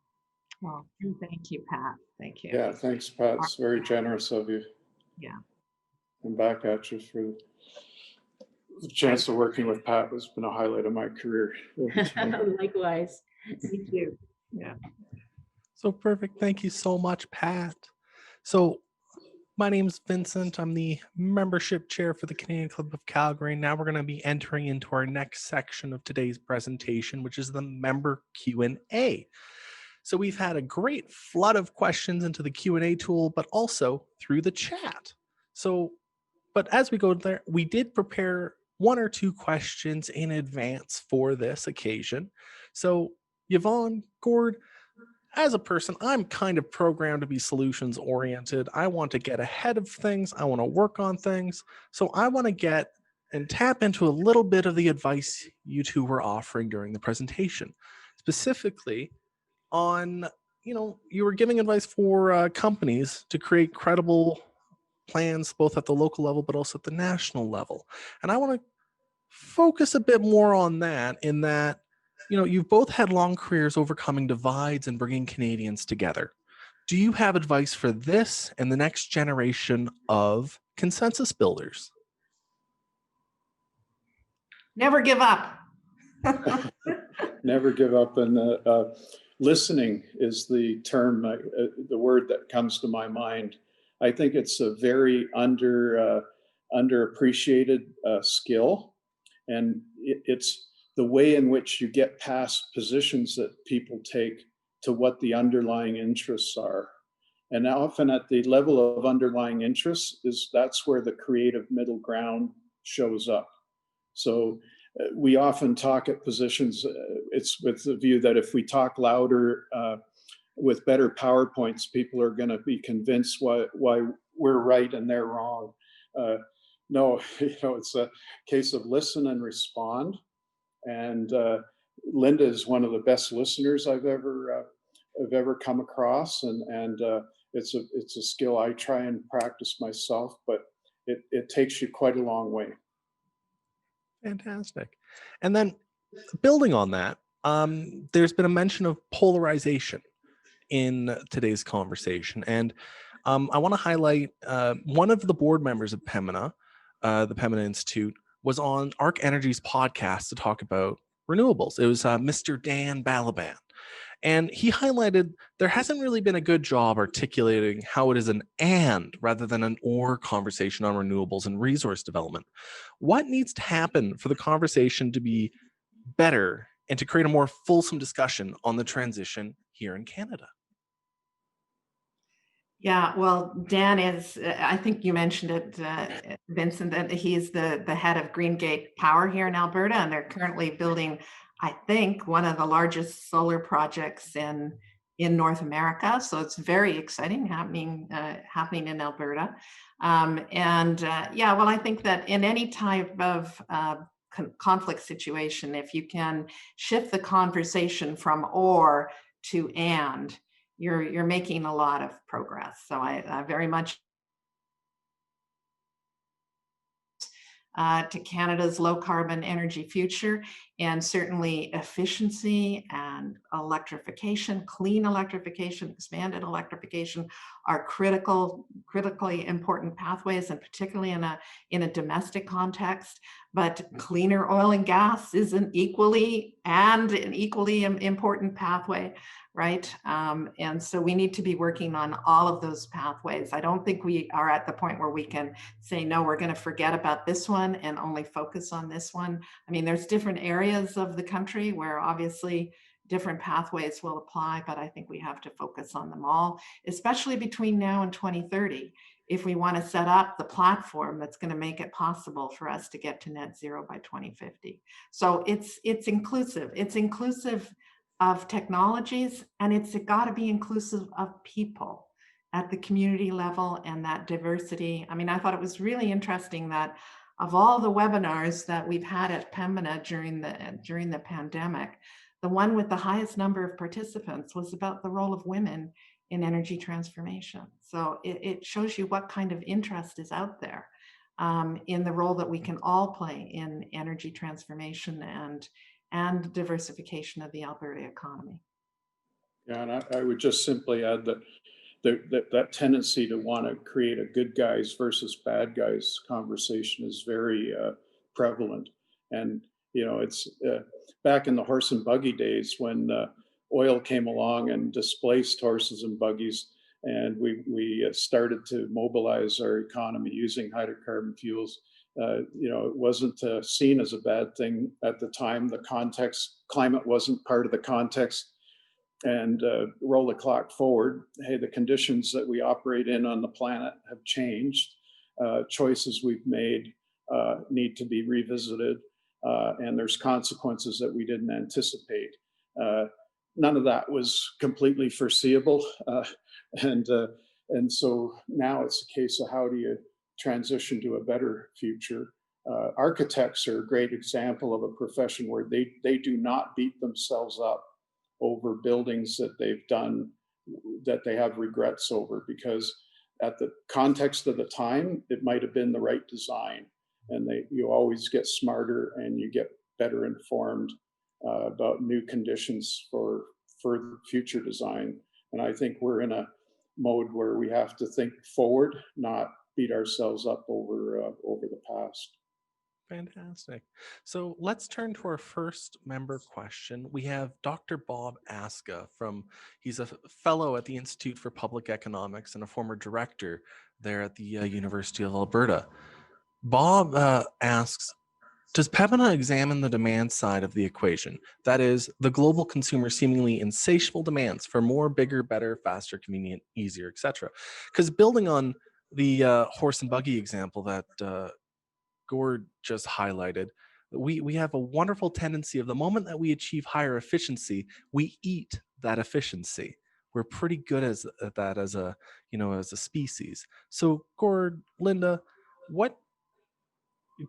Well, thank you, Pat. Thank you. Yeah, thanks, Pat. It's very generous of you. Yeah. And back at you for the chance of working with Pat has been a highlight of my career. Likewise. Me too. Yeah. So perfect. Thank you so much, Pat. So my name's Vincent. I'm the membership chair for the Canadian Club of Calgary. Now we're going to be entering into our next section of today's presentation, which is the member Q&A. So we've had a great flood of questions into the Q&A tool, but also through the chat. But as we go there, we did prepare one or two questions in advance for this occasion. So Yvonne, Gord, as a person, I'm kind of programmed to be solutions oriented. I want to get ahead of things. I want to work on things. So I want to get and tap into a little bit of the advice you two were offering during the presentation, specifically on, you were giving advice for companies to create credible plans, both at the local level, but also at the national level. And I want to focus a bit more on that in that, you've both had long careers overcoming divides and bringing Canadians together. Do you have advice for this and the next generation of consensus builders? Never give up. Never give up. And listening is the term, the word that comes to my mind. I think it's a very underappreciated skill. And it's the way in which you get past positions that people take to what the underlying interests are. And often at the level of underlying interests that's where the creative middle ground shows up. So we often talk at positions, it's with the view that if we talk louder with better PowerPoints, people are going to be convinced why we're right and they're wrong. No, it's a case of listen and respond. And Linda is one of the best listeners I've ever come across, and it's a skill I try and practice myself, but it takes you quite a long way. Fantastic. And then building on that, there's been a mention of polarization in today's conversation. And I want to highlight one of the board members of Pembina, the Pembina Institute, was on Arc Energy's podcast to talk about renewables. It was Mr. Dan Balaban. And he highlighted there hasn't really been a good job articulating how it is an and rather than an or conversation on renewables and resource development. What needs to happen for the conversation to be better and to create a more fulsome discussion on the transition here in Canada? Yeah, well, Dan is, I think you mentioned it, Vincent, that he's the head of Greengate Power here in Alberta, and they're currently building, I think, one of the largest solar projects in North America. So it's very exciting happening in Alberta. Yeah, well, I think that in any type of conflict situation, if you can shift the conversation from or to and, you're making a lot of progress. So I very much to Canada's low carbon energy future, and certainly efficiency and electrification, clean electrification, expanded electrification are critically important pathways, and particularly in a domestic context. But cleaner oil and gas is an equally important pathway, right? And so we need to be working on all of those pathways. I don't think we are at the point where we can say, no, we're going to forget about this one and only focus on this one. I mean, there's different areas of the country where obviously different pathways will apply, but I think we have to focus on them all, especially between now and 2030, if we want to set up the platform that's going to make it possible for us to get to net zero by 2050. So it's inclusive. It's inclusive of technologies, and it's got to be inclusive of people at the community level, and that diversity. I mean, I thought it was really interesting that of all the webinars that we've had at Pembina during the pandemic, the one with the highest number of participants was about the role of women in energy transformation. So it shows you what kind of interest is out there in the role that we can all play in energy transformation and diversification of the Alberta economy. Yeah, and I would just simply add that that tendency to want to create a good guys versus bad guys conversation is very prevalent. And it's back in the horse and buggy days when oil came along and displaced horses and buggies, and we started to mobilize our economy using hydrocarbon fuels. It wasn't seen as a bad thing at the time. The context, climate wasn't part of the context. And roll the clock forward. Hey, the conditions that we operate in on the planet have changed. Choices we've made need to be revisited, and there's consequences that we didn't anticipate. None of that was completely foreseeable, and so now it's a case of how do you transition to a better future. Architects are a great example of a profession where they do not beat themselves up over buildings that they've done that they have regrets over, because at the context of the time, it might have been the right design. And you always get smarter and you get better informed about new conditions for future design. And I think we're in a mode where we have to think forward, not beat ourselves up over the past. Fantastic. So let's turn to our first member question. We have Dr. Bob Aska he's a fellow at the Institute for Public Economics and a former director there at the University of Alberta. Bob asks, does Pembina examine the demand side of the equation? That is, the global consumer's seemingly insatiable demands for more, bigger, better, faster, convenient, easier, etc. Because building on the horse and buggy example that Gord just highlighted, we have a wonderful tendency of the moment that we achieve higher efficiency, we eat that efficiency. We're pretty good at that as a species. So Gord, Linda, what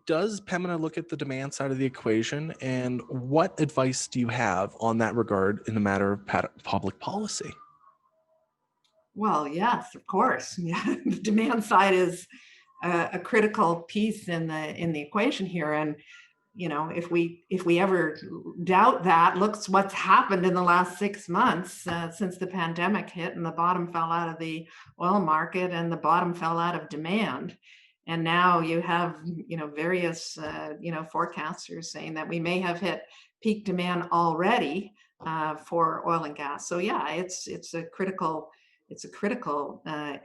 Does Pembina look at the demand side of the equation, and what advice do you have on that regard in the matter of public policy? Well, yes, of course. Yeah, the demand side is a critical piece in the equation here, and if we ever doubt that, looks what's happened in the last 6 months since the pandemic hit and the bottom fell out of the oil market and the bottom fell out of demand. And now you have, various, forecasters saying that we may have hit peak demand already for oil and gas. So yeah, it's a critical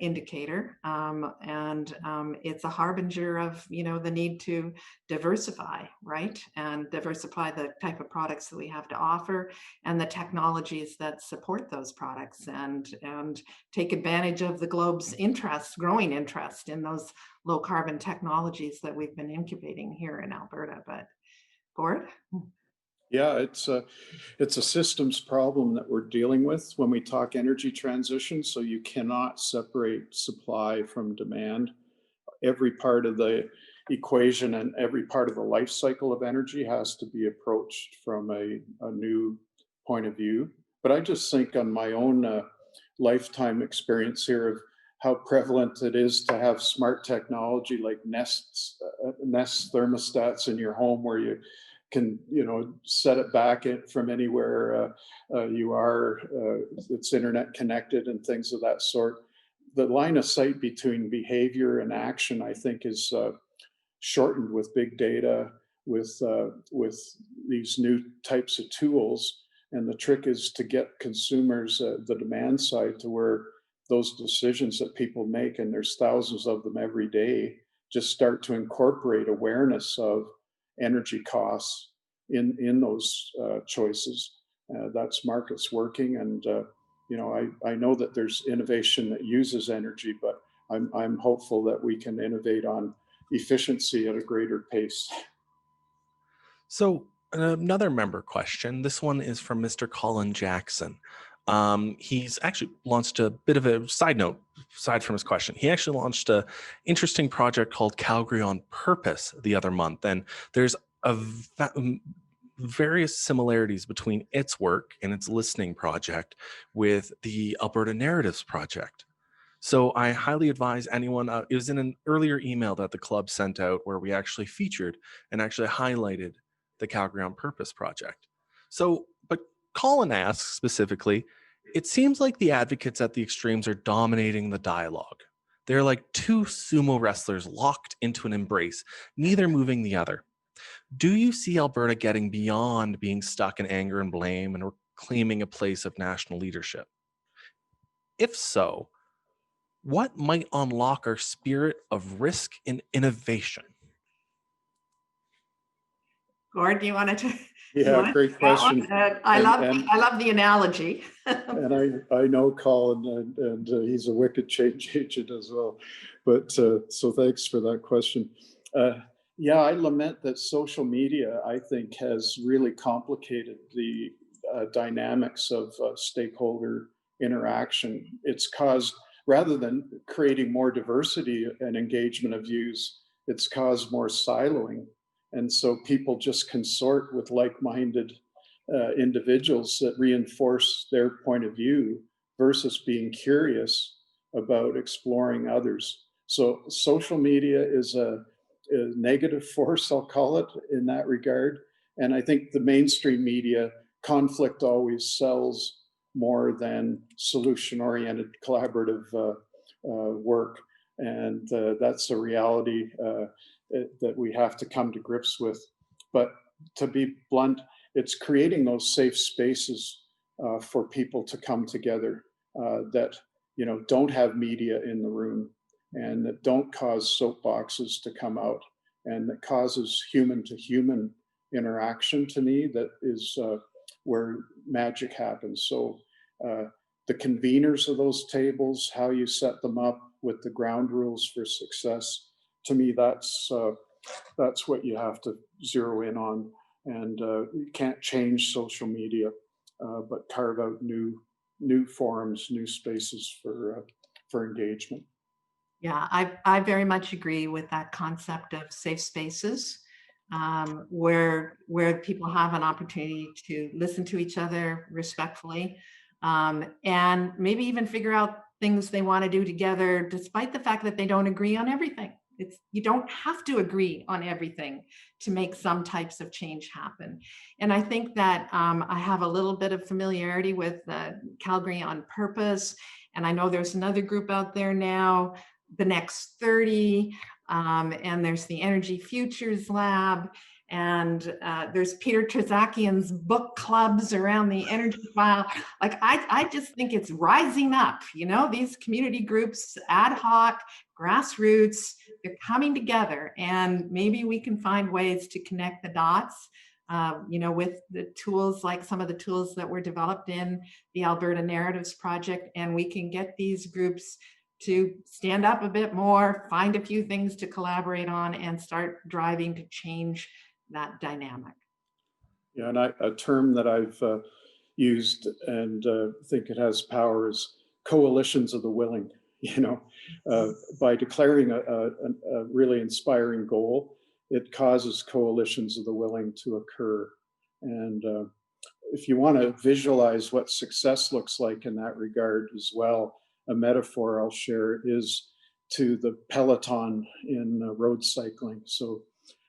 indicator, and it's a harbinger of the need to diversify, right, and diversify the type of products that we have to offer and the technologies that support those products, and take advantage of the globe's growing interest in those low carbon technologies that we've been incubating here in Alberta. But Gord? Yeah, it's a systems problem that we're dealing with when we talk energy transition. So you cannot separate supply from demand. Every part of the equation and every part of the life cycle of energy has to be approached from a new point of view. But I just think on my own lifetime experience here of how prevalent it is to have smart technology like Nest thermostats in your home, where you can set it back from anywhere you are. It's internet connected and things of that sort. The line of sight between behavior and action, I think, is shortened with big data, with these new types of tools. And the trick is to get consumers, the demand side, to where those decisions that people make, and there's thousands of them every day, just start to incorporate awareness of energy costs in those choices. That's markets working, and I know that there's innovation that uses energy, but I'm hopeful that we can innovate on efficiency at a greater pace. So another member question. This one is from Mr. Colin Jackson. He's actually launched a bit of a side note, aside from his question. He actually launched an interesting project called Calgary on Purpose the other month. And there's various similarities between its work and its listening project with the Alberta Narratives Project. So I highly advise anyone, it was in an earlier email that the club sent out where we actually featured and actually highlighted the Calgary on Purpose project. So, but Colin asks specifically, it seems like the advocates at the extremes are dominating the dialogue. They're like two sumo wrestlers locked into an embrace, neither moving the other. Do you see Alberta getting beyond being stuck in anger and blame and reclaiming a place of national leadership? If so, what might unlock our spirit of risk and innovation? Gord, do you want to? Yeah, great question. I love the analogy. And I know Colin, and he's a wicked change agent as well. But so thanks for that question. Yeah, I lament that social media, I think, has really complicated the dynamics of stakeholder interaction. It's caused, rather than creating more diversity and engagement of views, it's caused more siloing. And so people just consort with like-minded individuals that reinforce their point of view versus being curious about exploring others. So social media is a negative force, I'll call it, in that regard. And I think the mainstream media, conflict always sells more than solution-oriented collaborative work. And that's a reality that we have to come to grips with. But to be blunt, it's creating those safe spaces for people to come together that don't have media in the room, and that don't cause soapboxes to come out, and that causes human to human interaction. To me, that is where magic happens. So the conveners of those tables, how you set them up with the ground rules for success, to me, that's what you have to zero in on. And you can't change social media, but carve out new forums, new spaces for engagement. Yeah, I very much agree with that concept of safe spaces, where people have an opportunity to listen to each other respectfully, and maybe even figure out things they want to do together, despite the fact that they don't agree on everything. You don't have to agree on everything to make some types of change happen. And I think that I have a little bit of familiarity with Calgary on Purpose, and I know there's another group out there now, the Next 30, and there's the Energy Futures Lab, and there's Peter Terzakian's book clubs around the energy file. Like, I just think it's rising up, these community groups, ad hoc, grassroots, they're coming together, and maybe we can find ways to connect the dots, with the tools, like some of the tools that were developed in the Alberta Narratives Project, and we can get these groups to stand up a bit more, find a few things to collaborate on, and start driving to change that dynamic. Yeah, and a term that I've used and think it has power is coalitions of the willing. By declaring a really inspiring goal, it causes coalitions of the willing to occur. And if you want to visualize what success looks like in that regard as well, a metaphor I'll share is to the peloton in road cycling. So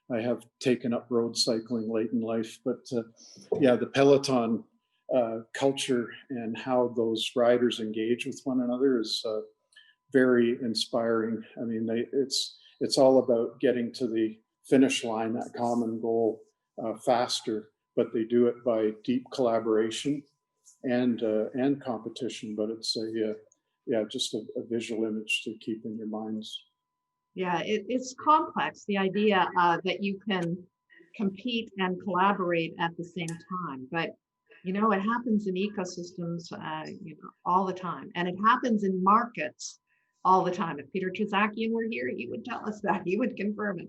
I have taken up road cycling late in life, but yeah, the peloton culture and how those riders engage with one another is very inspiring. I mean, it's all about getting to the finish line, that common goal, faster, but they do it by deep collaboration and competition. But it's just a visual image to keep in your minds. Yeah, it's complex, the idea that you can compete and collaborate at the same time. But, it happens in ecosystems, all the time. And it happens in markets all the time. If Peter Terzakian were here, he would tell us that. He would confirm it.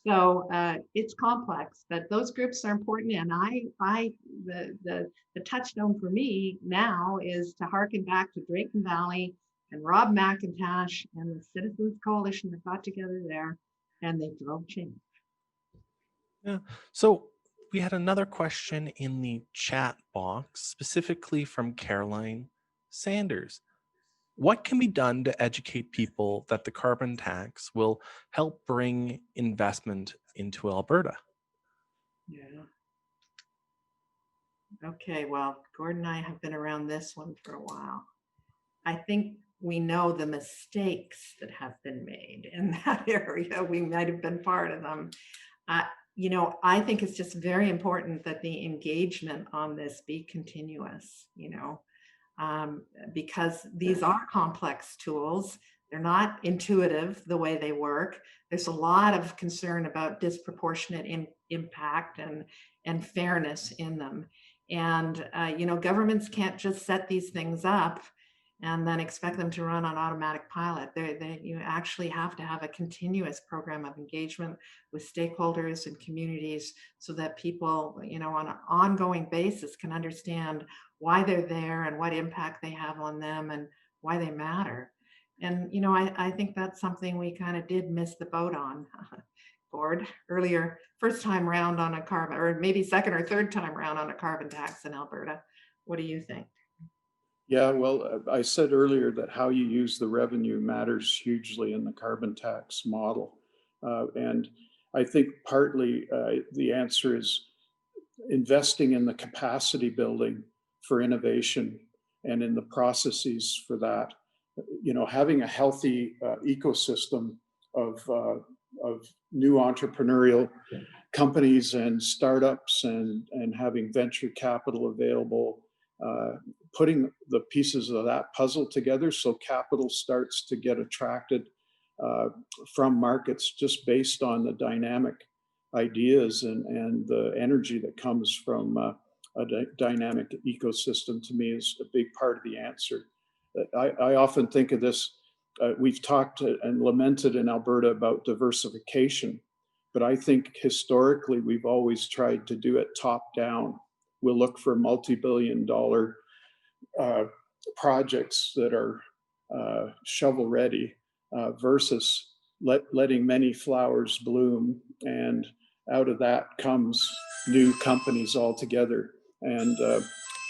So it's complex, but those groups are important. And the touchstone for me now is to harken back to Drayton Valley and Rob McIntosh and the Citizens Coalition that got together there, and they drove change. Yeah. So we had another question in the chat box, specifically from Caroline Sanders. What can be done to educate people that the carbon tax will help bring investment into Alberta? Yeah. Okay, well, Gordon and I have been around this one for a while. I think we know the mistakes that have been made in that area. We might have been part of them. I think it's just very important that the engagement on this be continuous, because these are complex tools. They're not intuitive the way they work. There's a lot of concern about disproportionate impact and fairness in them. And, governments can't just set these things up and then expect them to run on automatic pilot. You actually have to have a continuous program of engagement with stakeholders and communities so that people, on an ongoing basis can understand why they're there and what impact they have on them and why they matter. And, I think that's something we kind of did miss the boat on, Gord, earlier, first time round on a carbon, or maybe second or third time round on a carbon tax in Alberta. What do you think? Yeah, well, I said earlier that how you use the revenue matters hugely in the carbon tax model. And I think partly the answer is investing in the capacity building for innovation and in the processes for that. Having a healthy ecosystem of new entrepreneurial companies and startups and having venture capital available, putting the pieces of that puzzle together so capital starts to get attracted from markets just based on the dynamic ideas and the energy that comes from a dynamic ecosystem, to me, is a big part of the answer. I often think of this, we've talked and lamented in Alberta about diversification, but I think historically we've always tried to do it top down. We'll look for multi-billion-dollar projects that are shovel ready, versus letting many flowers bloom, and out of that comes new companies altogether. And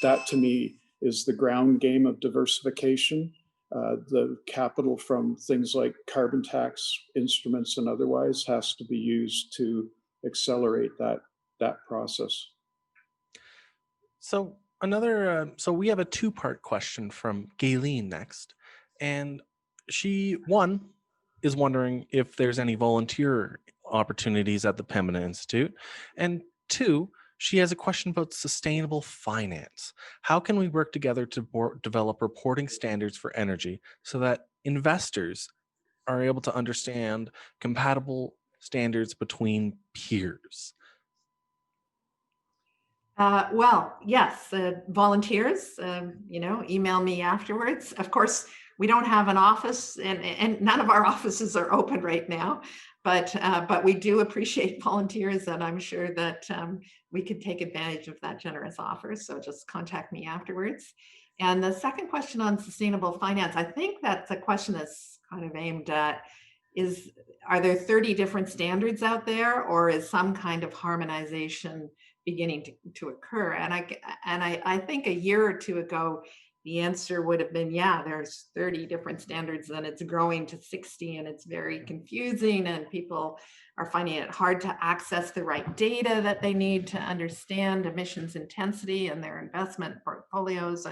that to me is the ground game of diversification. The capital from things like carbon tax instruments and otherwise has to be used to accelerate that process. So so we have a two-part question from Gayleen next, and she is wondering if there's any volunteer opportunities at the Pembina Institute, and two, she has a question about sustainable finance. How can we work together to develop reporting standards for energy so that investors are able to understand compatible standards between peers? Well, yes, volunteers, email me afterwards. Of course, we don't have an office, and none of our offices are open right now, but we do appreciate volunteers, and I'm sure that we could take advantage of that generous offer. So just contact me afterwards. And the second question on sustainable finance, I think that's a question that's kind of aimed at are there 30 different standards out there, or is some kind of harmonization beginning to occur? And I think a year or two ago, the answer would have been, yeah, there's 30 different standards, and it's growing to 60, and it's very confusing, and people are finding it hard to access the right data that they need to understand emissions intensity and their investment portfolios.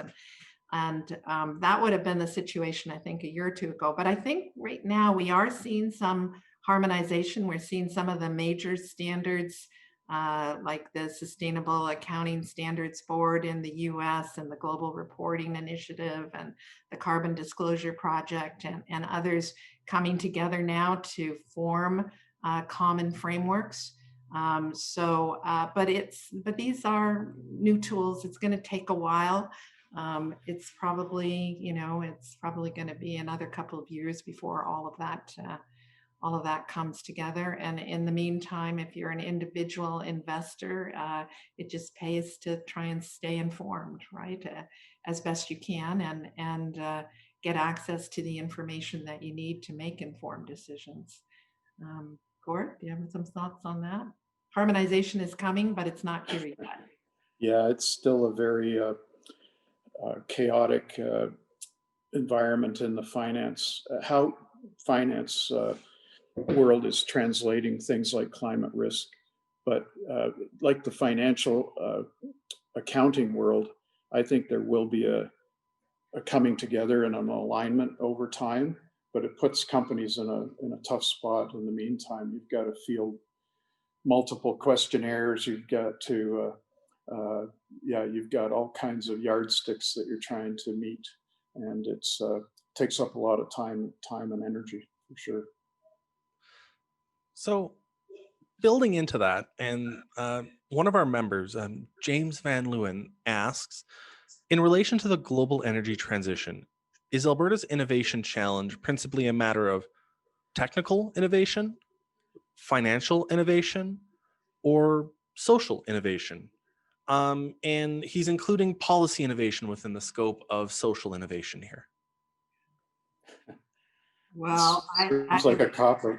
And that would have been the situation, I think, a year or two ago. But I think right now we are seeing some harmonization. We're seeing some of the major standards, like the Sustainable Accounting Standards Board in the US, and the Global Reporting Initiative, and the Carbon Disclosure Project, and others coming together now to form common frameworks. But these are new tools. It's going to take a while. It's probably going to be another couple of years before all of that comes together. And in the meantime, if you're an individual investor, it just pays to try and stay informed, right, as best you can, and get access to the information that you need to make informed decisions. Gord, do you have some thoughts on that? Harmonization is coming, but it's not here yet. Yeah, it's still a very chaotic environment in the finance, how finance world is translating things like climate risk. But like the financial accounting world, I think there will be a coming together and an alignment over time, but it puts companies in a tough spot. In the meantime, you've got to field multiple questionnaires, you've got to you've got all kinds of yardsticks that you're trying to meet, and it's takes up a lot of time and energy, for sure. So building into that, and one of our members, James Van Leeuwen, asks, in relation to the global energy transition, is Alberta's innovation challenge principally a matter of technical innovation, financial innovation, or social innovation? And he's including policy innovation within the scope of social innovation here. Well, Seems like a cop-out.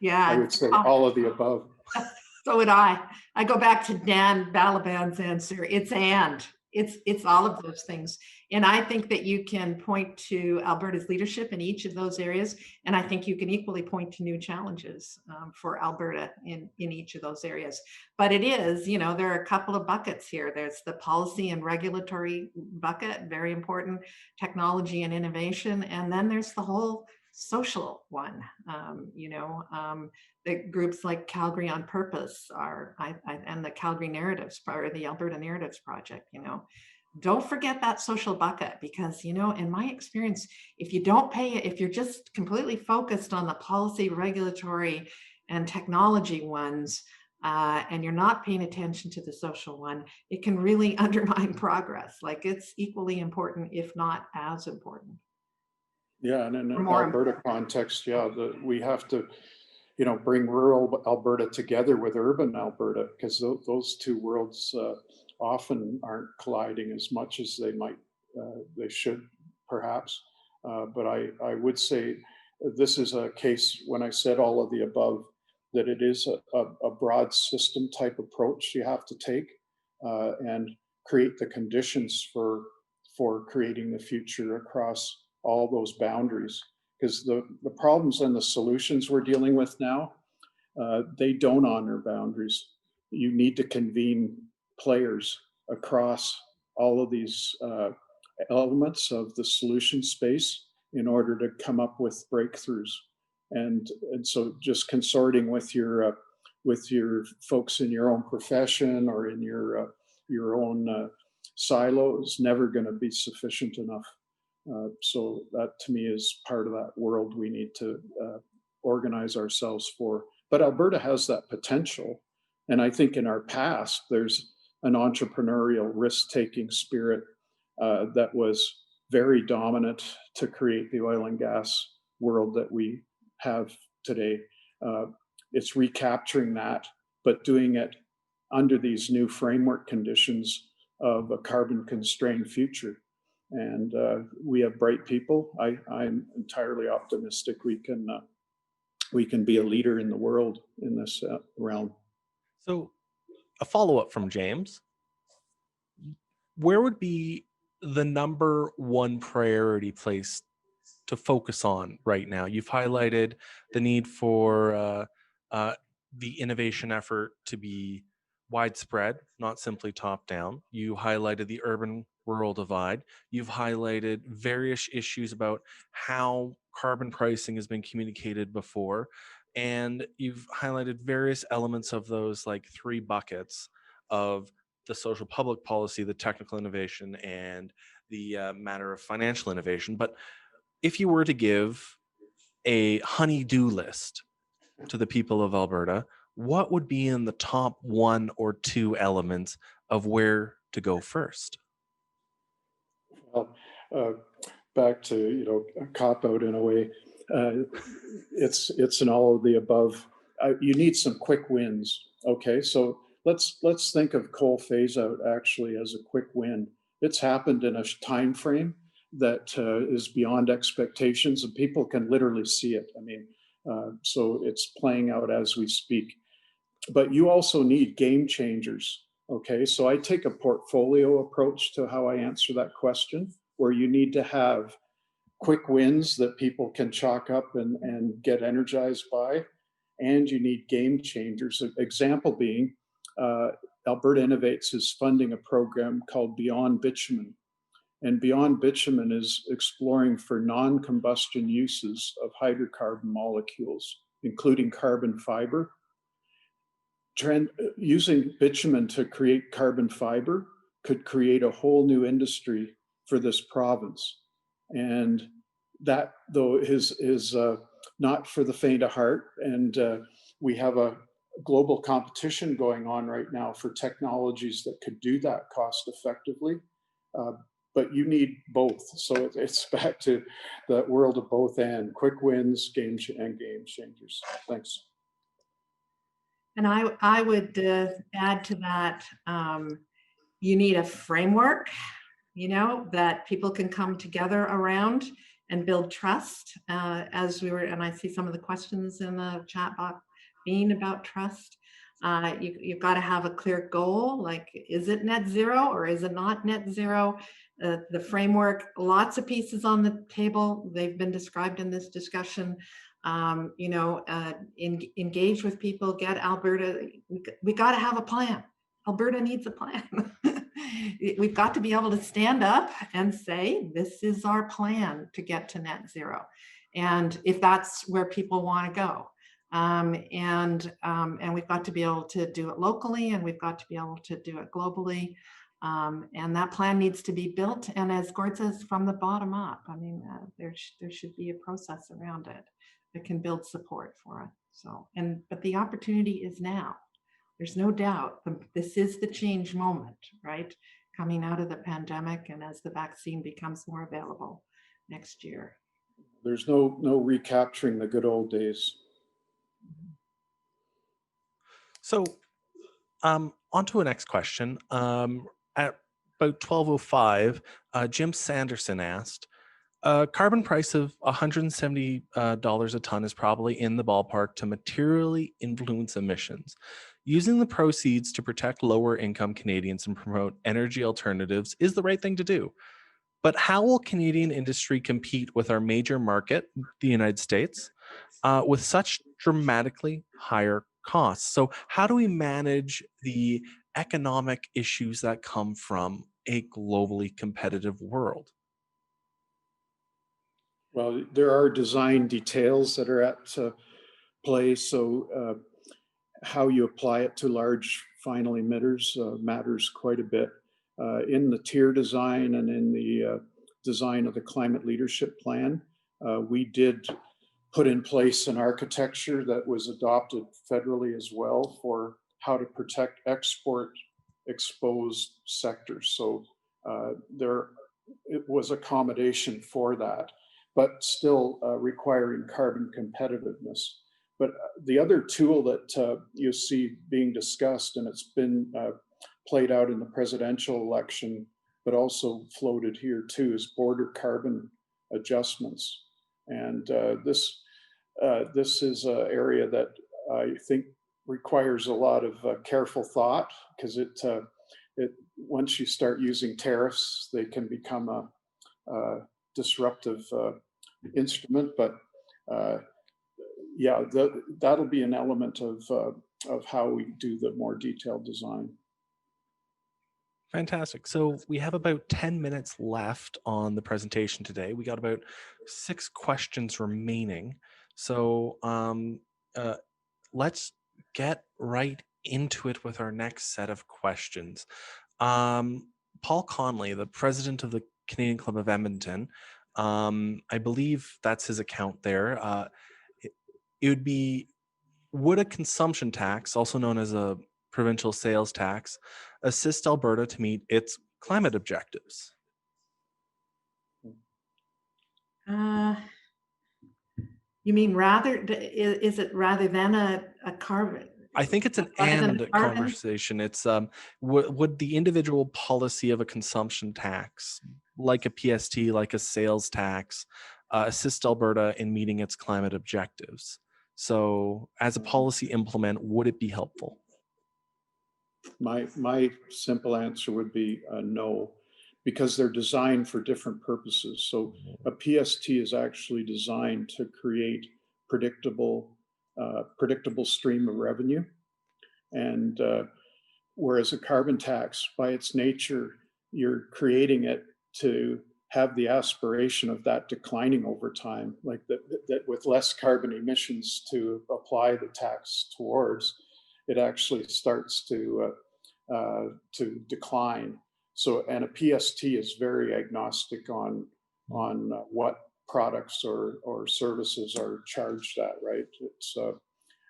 Yeah, I would say all of the above. So would I. I go back to Dan Balaban's answer. It's all of those things. And I think that you can point to Alberta's leadership in each of those areas. And I think you can equally point to new challenges for Alberta in each of those areas. But it is, there are a couple of buckets here. There's the policy and regulatory bucket, very important, technology and innovation. And then there's the whole social one. The groups like Calgary on Purpose and the Calgary Narratives, or the Alberta Narratives Project, don't forget that social bucket, because, in my experience, if you're just completely focused on the policy, regulatory, and technology ones, and you're not paying attention to the social one, it can really undermine progress. Like, it's equally important, if not as important. Yeah, and in an Alberta context, we have to, bring rural Alberta together with urban Alberta, because those two worlds often aren't colliding as much as they should, perhaps. But I would say this is a case when I said all of the above, that it is a broad system type approach you have to take and create the conditions for creating the future across all those boundaries. Because the problems and the solutions we're dealing with now, they don't honor boundaries. You need to convene players across all of these elements of the solution space in order to come up with breakthroughs. And so just consorting with your folks in your own profession or in your own silo is never going to be sufficient enough. So that to me is part of that world we need to organize ourselves for. But Alberta has that potential. And I think in our past, there's an entrepreneurial risk-taking spirit that was very dominant to create the oil and gas world that we have today. It's recapturing that, but doing it under these new framework conditions of a carbon-constrained future. And we have bright people. I'm entirely optimistic we can be a leader in the world in this realm. So, a follow-up from James. Where would be the number one priority place to focus on right now? You've highlighted the need for the innovation effort to be widespread, not simply top down. You highlighted the urban rural divide. You've highlighted various issues about how carbon pricing has been communicated before. And you've highlighted various elements of those like three buckets of the social public policy, the technical innovation, and the matter of financial innovation. But if you were to give a honey-do list to the people of Alberta, what would be in the top one or two elements of where to go first? Well, back to a cop out in a way. It's an all of the above. You need some quick wins. Okay, so let's think of coal phase out actually as a quick win. It's happened in a time frame that is beyond expectations, and people can literally see it. I mean, so it's playing out as we speak. But you also need game changers. Okay, so I take a portfolio approach to how I answer that question, where you need to have quick wins that people can chalk up and get energized by, and you need game changers. An example being, Alberta Innovates is funding a program called Beyond Bitumen. And Beyond Bitumen is exploring for non-combustion uses of hydrocarbon molecules, including carbon fiber. Using bitumen to create carbon fiber could create a whole new industry for this province. And that, though, is not for the faint of heart. And we have a global competition going on right now for technologies that could do that cost effectively. But you need both. So it's back to the world of both and quick wins, game changers. Thanks. And I would add to that, you need a framework, that people can come together around and build trust. And I see some of the questions in the chat box being about trust. You've got to have a clear goal, like, is it net zero or is it not net zero? The framework, lots of pieces on the table. They've been described in this discussion. Engage with people, get Alberta. We got to have a plan. Alberta needs a plan. We've got to be able to stand up and say, this is our plan to get to net zero. And if that's where people want to go. And we've got to be able to do it locally, and we've got to be able to do it globally. And that plan needs to be built. And as Gord says, from the bottom up, I mean, there should be a process around it that can build support for it. So, but the opportunity is now. There's no doubt this is the change moment, right? Coming out of the pandemic and as the vaccine becomes more available next year. There's no recapturing the good old days. So, on to a next question. At about 12:05, Jim Sanderson asked, A carbon price of $170 a ton is probably in the ballpark to materially influence emissions. Using the proceeds to protect lower income Canadians and promote energy alternatives is the right thing to do. But how will Canadian industry compete with our major market, the United States, with such dramatically higher costs? So, how do we manage the economic issues that come from a globally competitive world? Well, there are design details that are at play. So how you apply it to large final emitters matters quite a bit. In the tier design and in the design of the climate leadership plan, we did put in place an architecture that was adopted federally as well for how to protect export exposed sectors. So there it was accommodation for that, but still requiring carbon competitiveness. But the other tool that you see being discussed, and it's been played out in the presidential election, but also floated here too, is border carbon adjustments. And this is an area that I think requires a lot of careful thought, because it once you start using tariffs, they can become a disruptive instrument. But yeah, that'll be an element of how we do the more detailed design. Fantastic. So we have about 10 minutes left on the presentation today. We got about 6 questions remaining. So let's get right into it with our next set of questions. Paul Conley, the president of the Canadian Club of Edmonton, I believe that's his account there. It would be, would a consumption tax, also known as a provincial sales tax, assist Alberta to meet its climate objectives? You mean is it rather than a carbon? I think it's an and conversation. It's would the individual policy of a consumption tax, like a PST, like a sales tax, assist Alberta in meeting its climate objectives? So, as a policy implement, would it be helpful? My simple answer would be no, because they're designed for different purposes. So a PST is actually designed to create predictable stream of revenue, and whereas a carbon tax, by its nature, you're creating it to have the aspiration of that declining over time, like that with less carbon emissions to apply the tax towards, it actually starts to decline. So, and a PST is very agnostic on what products or services are charged at, right? It's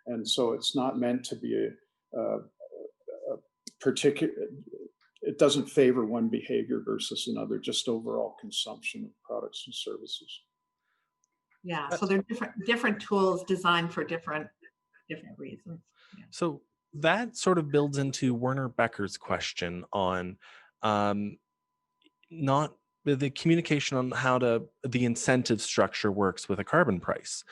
and so it's not meant to be a particular. It doesn't favor one behavior versus another, just overall consumption of products and services. Yeah, so they're different tools designed for different reasons. Yeah. So that sort of builds into Werner Becker's question on not the communication on how the incentive structure works with a carbon price.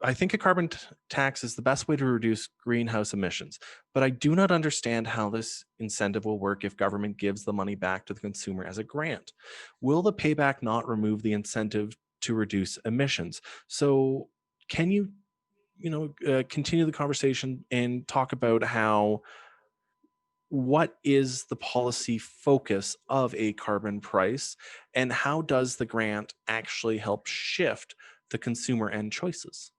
I think a carbon tax is the best way to reduce greenhouse emissions, but I do not understand how this incentive will work if government gives the money back to the consumer as a grant. Will the payback not remove the incentive to reduce emissions? So can you continue the conversation and talk about what is the policy focus of a carbon price, and how does the grant actually help shift the consumer end choices?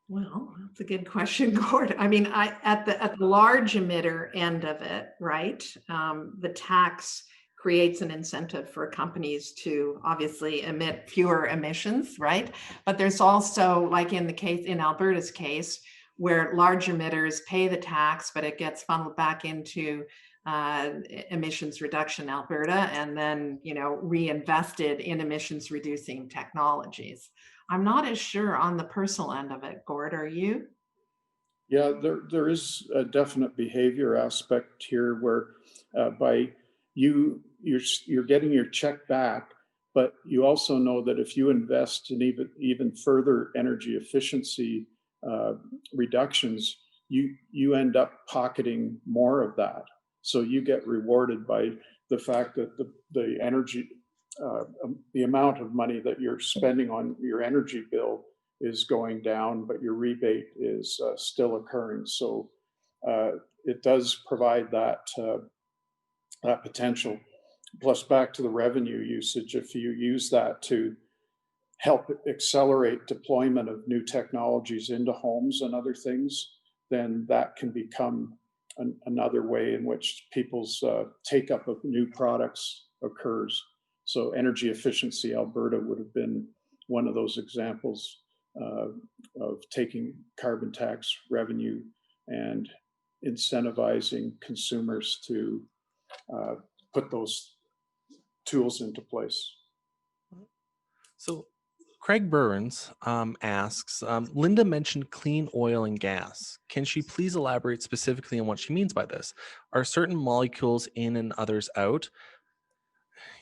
Well, that's a good question, Gord. I mean, at the large emitter end of it, right? The tax creates an incentive for companies to obviously emit fewer emissions, right? But there's also, like in Alberta's case, where large emitters pay the tax, but it gets funneled back into emissions reduction Alberta, and then reinvested in emissions reducing technologies. I'm not as sure on the personal end of it. Gord, are you? Yeah, there is a definite behavior aspect here where by you you're getting your check back, but you also know that if you invest in even further energy efficiency reductions, you end up pocketing more of that. So you get rewarded by the fact that the energy, the amount of money that you're spending on your energy bill is going down, but your rebate is still occurring. So it does provide that that potential. Plus, back to the revenue usage, if you use that to help accelerate deployment of new technologies into homes and other things, then that can become another way in which people's take up of new products occurs. So Energy Efficiency Alberta would have been one of those examples of taking carbon tax revenue and incentivizing consumers to put those tools into place. So Craig Burns asks, Linda mentioned clean oil and gas. Can she please elaborate specifically on what she means by this? Are certain molecules in and others out?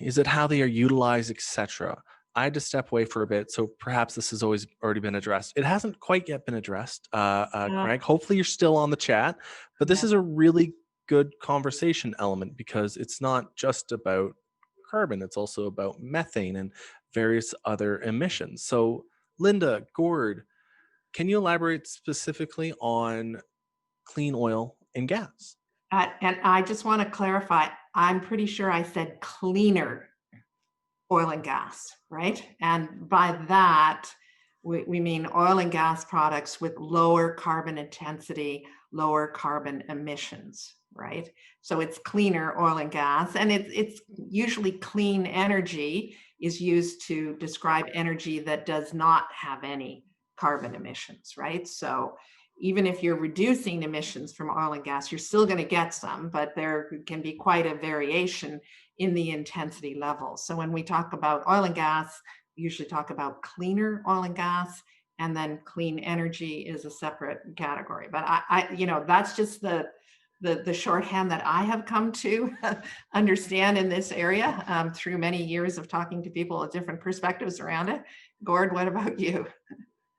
Is it how they are utilized, etc.? I had to step away for a bit, so perhaps this has already been addressed. It hasn't quite yet been addressed, Craig. Hopefully you're still on the chat, but this is a really good conversation element because it's not just about carbon, it's also about methane and various other emissions. So Linda, Gord, can you elaborate specifically on clean oil and gas? And I just want to clarify, I'm pretty sure I said cleaner oil and gas, right? And by that, we mean oil and gas products with lower carbon intensity, lower carbon emissions, right? So it's cleaner oil and gas, and it's usually clean energy is used to describe energy that does not have any carbon emissions, right? So even if you're reducing emissions from oil and gas, you're still going to get some, but there can be quite a variation in the intensity level. So when we talk about oil and gas, we usually talk about cleaner oil and gas, and then clean energy is a separate category. But I that's just the shorthand that I have come to understand in this area through many years of talking to people with different perspectives around it. Gord, what about you?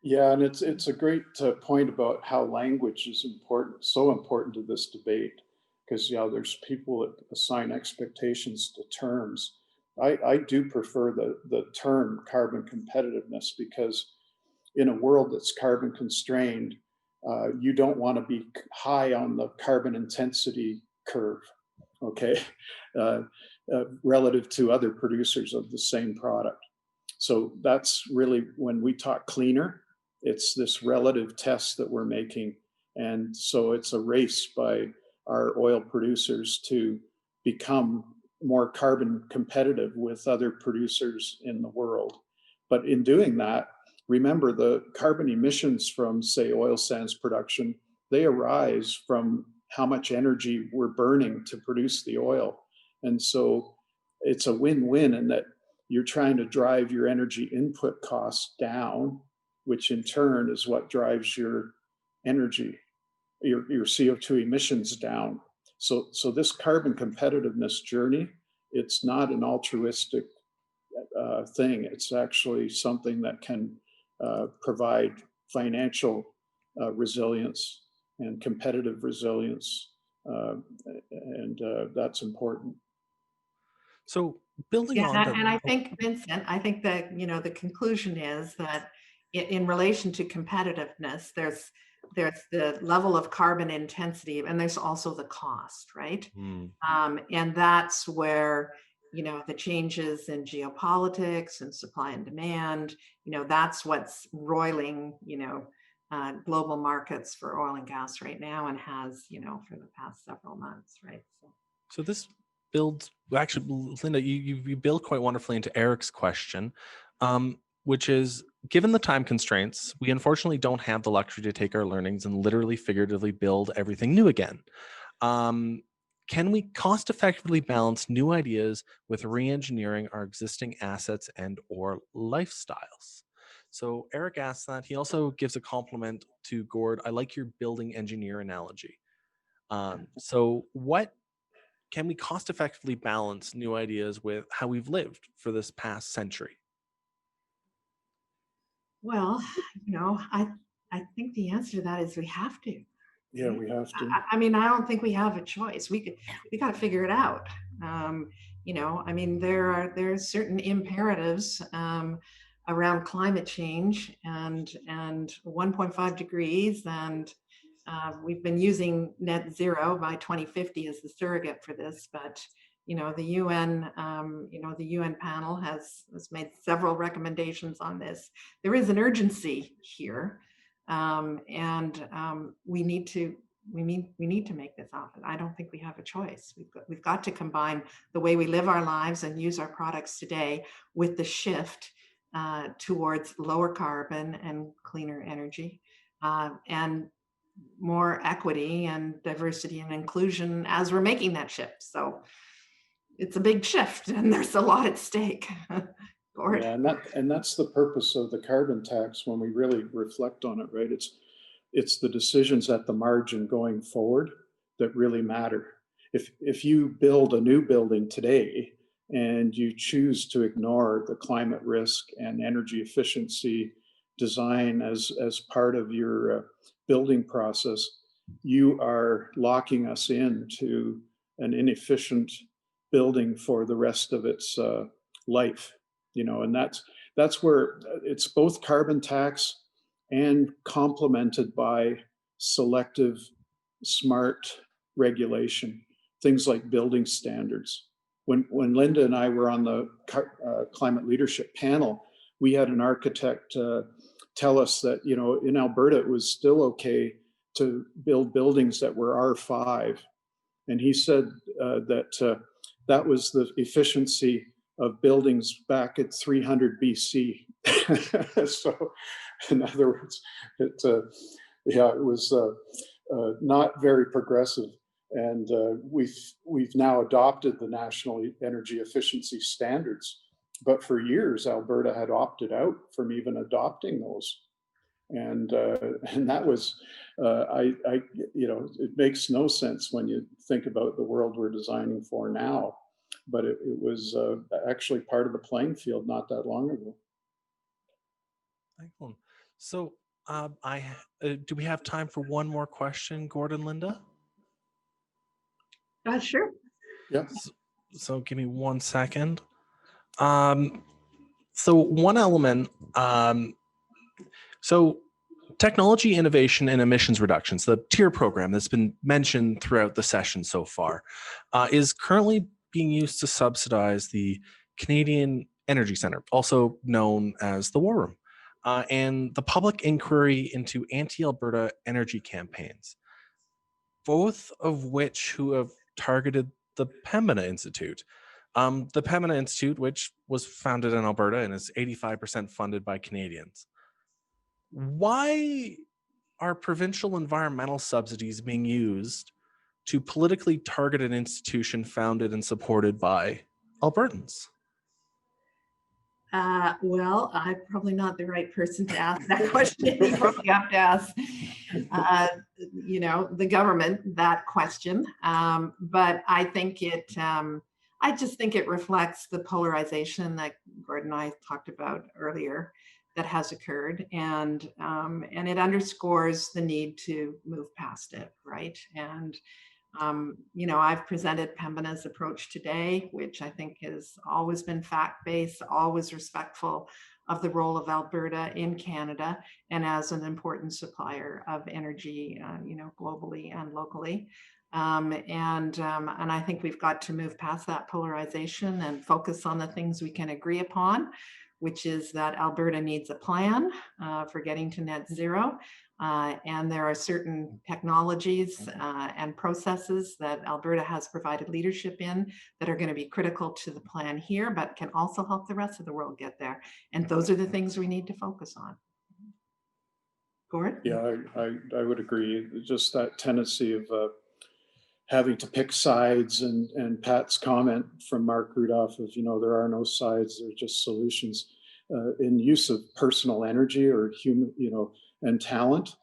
Yeah, and it's a great point about how language is important, so important to this debate, because there's people that assign expectations to terms. I do prefer the term carbon competitiveness because in a world that's carbon constrained, you don't want to be high on the carbon intensity curve, okay, relative to other producers of the same product. So that's really when we talk cleaner, it's this relative test that we're making. And so it's a race by our oil producers to become more carbon competitive with other producers in the world. But in doing that, remember the carbon emissions from, say, oil sands production, they arise from how much energy we're burning to produce the oil. And so it's a win-win in that you're trying to drive your energy input costs down, which in turn is what drives your energy, your CO2 emissions down. So this carbon competitiveness journey, it's not an altruistic thing. It's actually something that can provide financial resilience and competitive resilience, and that's important. So building on that, and I think, Vincent, I think that the conclusion is that in relation to competitiveness, there's the level of carbon intensity, and there's also the cost, right? And that's where the changes in geopolitics and supply and demand, that's what's roiling global markets for oil and gas right now, and has for the past several months, right? So this builds, actually, Linda, you build quite wonderfully into Eric's question, which is, given the time constraints, we unfortunately don't have the luxury to take our learnings and literally figuratively build everything new again. Can we cost effectively balance new ideas with re-engineering our existing assets and or lifestyles? So Eric asks that. He also gives a compliment to Gord. I like your building engineer analogy. So what can we cost effectively balance new ideas with how we've lived for this past century? Well, I think the answer to that is we have to. Yeah, we have to. I mean, I don't think we have a choice. We got to figure it out. I mean, there are certain imperatives around climate change and 1.5 degrees, and we've been using net zero by 2050 as the surrogate for this. But the UN, the UN panel has made several recommendations on this. There is an urgency here. We need to make this happen. I don't think we have a choice. We've got to combine the way we live our lives and use our products today with the shift towards lower carbon and cleaner energy, and more equity and diversity and inclusion as we're making that shift. So it's a big shift, and there's a lot at stake. Yeah, and that's the purpose of the carbon tax when we really reflect on it, right? It's the decisions at the margin going forward that really matter. If you build a new building today and you choose to ignore the climate risk and energy efficiency design as part of your building process, you are locking us into an inefficient building for the rest of its life. And that's where it's both carbon tax and complemented by selective, smart regulation, things like building standards. When Linda and I were on the climate leadership panel, we had an architect tell us that in Alberta it was still okay to build buildings that were R5, and he said that was the efficiency of buildings back at 300 BC. So, in other words, it was not very progressive. And we've now adopted the national energy efficiency standards, but for years Alberta had opted out from even adopting those. And that was, it makes no sense when you think about the world we're designing for now. But it was actually part of the playing field not that long ago. Excellent. So do we have time for one more question, Gordon, Linda? Sure. Yeah. So give me 1 second. So one element, so technology innovation and emissions reductions, the TIER program that's been mentioned throughout the session so far, is currently being used to subsidize the Canadian Energy Centre, also known as the War Room, and the public inquiry into anti-Alberta energy campaigns, both of which who have targeted the Pembina Institute. The Pembina Institute, which was founded in Alberta and is 85% funded by Canadians. Why are provincial environmental subsidies being used to politically target an institution founded and supported by Albertans? Well, I'm probably not the right person to ask that question. You probably have to ask, the government that question. But I think I just think it reflects the polarization that Gordon and I talked about earlier that has occurred, and it underscores the need to move past it, right? And I've presented Pembina's approach today, which I think has always been fact-based, always respectful of the role of Alberta in Canada and as an important supplier of energy, globally and locally. And I think we've got to move past that polarization and focus on the things we can agree upon, which is that Alberta needs a plan for getting to net zero. And there are certain technologies and processes that Alberta has provided leadership in that are going to be critical to the plan here, but can also help the rest of the world get there. And those are the things we need to focus on. Gord? Yeah, I would agree. Just that tendency of having to pick sides, and Pat's comment from Mark Rudolph of, there are no sides, they're just solutions. In use of personal energy or human, and talent,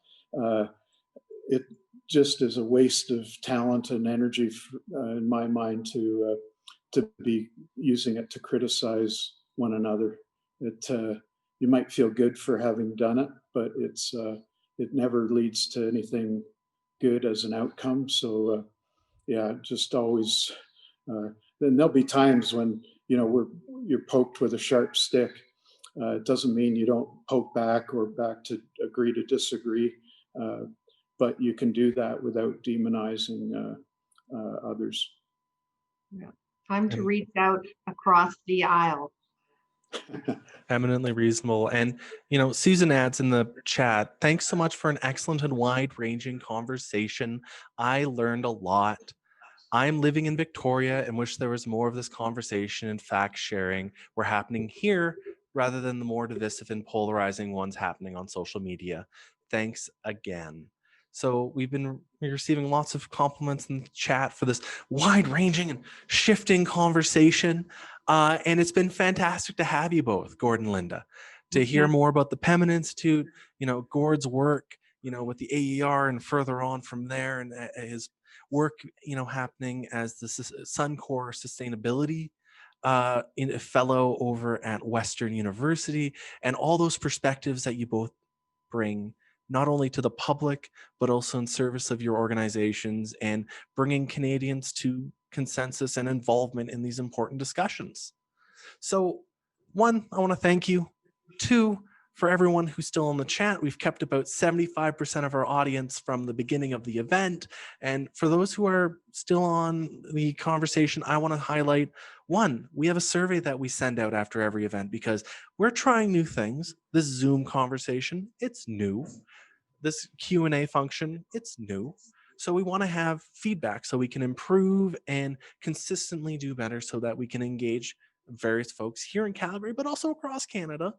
just is a waste of talent and energy, in my mind, to be using it to criticize one another. You might feel good for having done it, but it never leads to anything good as an outcome. So yeah, just always. Then there'll be times when you're poked with a sharp stick. It doesn't mean you don't poke back or back to agree to disagree, but you can do that without demonizing others. Yeah. Time to reach out across the aisle. Eminently reasonable. And, Susan adds in the chat, thanks so much for an excellent and wide-ranging conversation. I learned a lot. I'm living in Victoria and wish there was more of this conversation and fact sharing were happening here rather than the more divisive and polarizing ones happening on social media. Thanks again. So we've been receiving lots of compliments in the chat for this wide-ranging and shifting conversation. And it's been fantastic to have you both, Gord and Linda, to hear more about the Penman Institute, Gord's work, with the AER and further on from there, and his work, happening as the Suncor Sustainability in a fellow over at Western University, and all those perspectives that you both bring not only to the public, but also in service of your organizations and bringing Canadians to consensus and involvement in these important discussions. So, one, I want to thank you. Two, for everyone who's still in the chat, we've kept about 75% of our audience from the beginning of the event. And for those who are still on the conversation, I want to highlight, one, we have a survey that we send out after every event because we're trying new things. This Zoom conversation, it's new. This Q&A function, it's new. So we want to have feedback so we can improve and consistently do better so that we can engage various folks here in Calgary, but also across Canada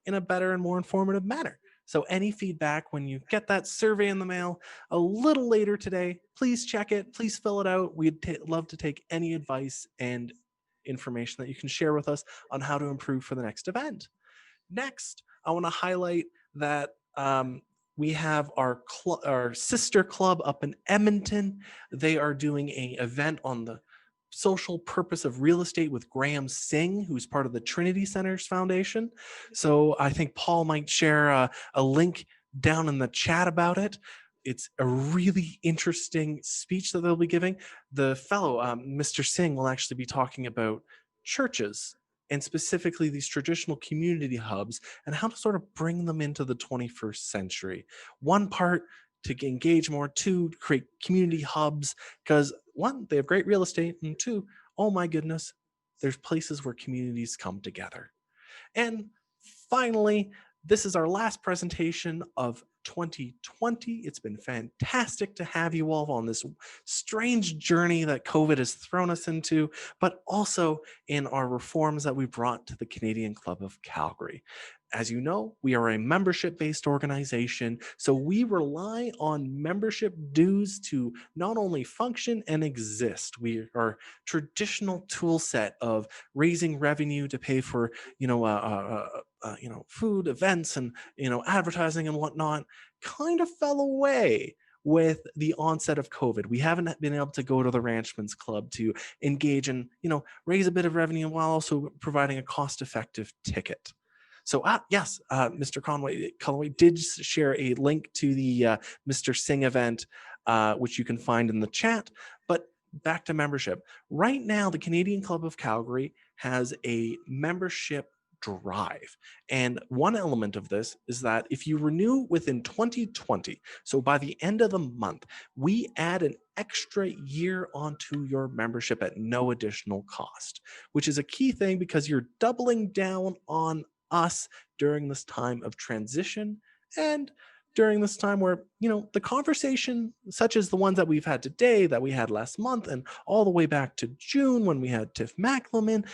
in a better and more informative manner. So any feedback when you get that survey in the mail a little later today, please check it, please fill it out. We'd love to take any advice and information that you can share with us on how to improve for the next event. Next, I want to highlight that we have our sister club up in Edmonton. They are doing an event on the social purpose of real estate with Graham Singh, who's part of the Trinity Centers Foundation. So I think Paul might share a link down in the chat about it. It's a really interesting speech that they'll be giving. The fellow, Mr. Singh, will actually be talking about churches and specifically these traditional community hubs and how to sort of bring them into the 21st century. One part, to engage more, two, create community hubs, because one, they have great real estate, and two, oh my goodness, there's places where communities come together. And finally, this is our last presentation of 2020. It's been fantastic to have you all on this strange journey that COVID has thrown us into, but also in our reforms that we brought to the Canadian Club of Calgary. As you know, we are a membership-based organization, so we rely on membership dues to not only function and exist. We are traditional tool set of raising revenue to pay for, food, events, and advertising and whatnot. Kind of fell away with the onset of COVID. We haven't been able to go to the Ranchman's Club to engage and raise a bit of revenue while also providing a cost-effective ticket. So yes, Mr. Conway did share a link to the Mr. Singh event, which you can find in the chat. But back to membership. Right now, the Canadian Club of Calgary has a membership drive. And one element of this is that if you renew within 2020, so by the end of the month, we add an extra year onto your membership at no additional cost, which is a key thing because you're doubling down on us during this time of transition and during this time where, the conversation, such as the ones that we've had today, that we had last month, and all the way back to June when we had Tiff Macklem,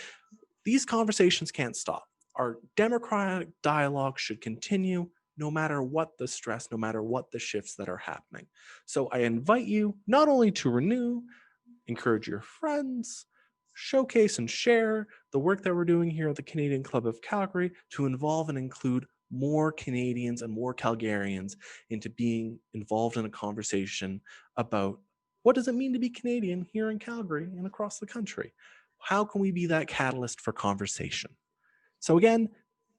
these conversations can't stop. Our democratic dialogue should continue no matter what the stress, no matter what the shifts that are happening. So I invite you not only to renew, encourage your friends, showcase and share the work that we're doing here at the Canadian Club of Calgary to involve and include more Canadians and more Calgarians into being involved in a conversation about what does it mean to be Canadian here in Calgary and across the country? How can we be that catalyst for conversation? So again,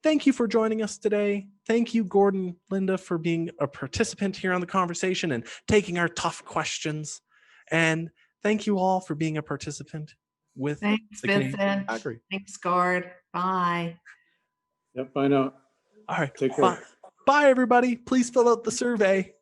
thank you for joining us today. Thank you, Gordon, Linda, for being a participant here on the conversation and taking our tough questions. And thank you all for being a participant with Thanks, the Canadian Vincent. Calgary. Thanks, Gord. Bye. Yep, I know. All right. Take care. Bye, everybody. Please fill out the survey.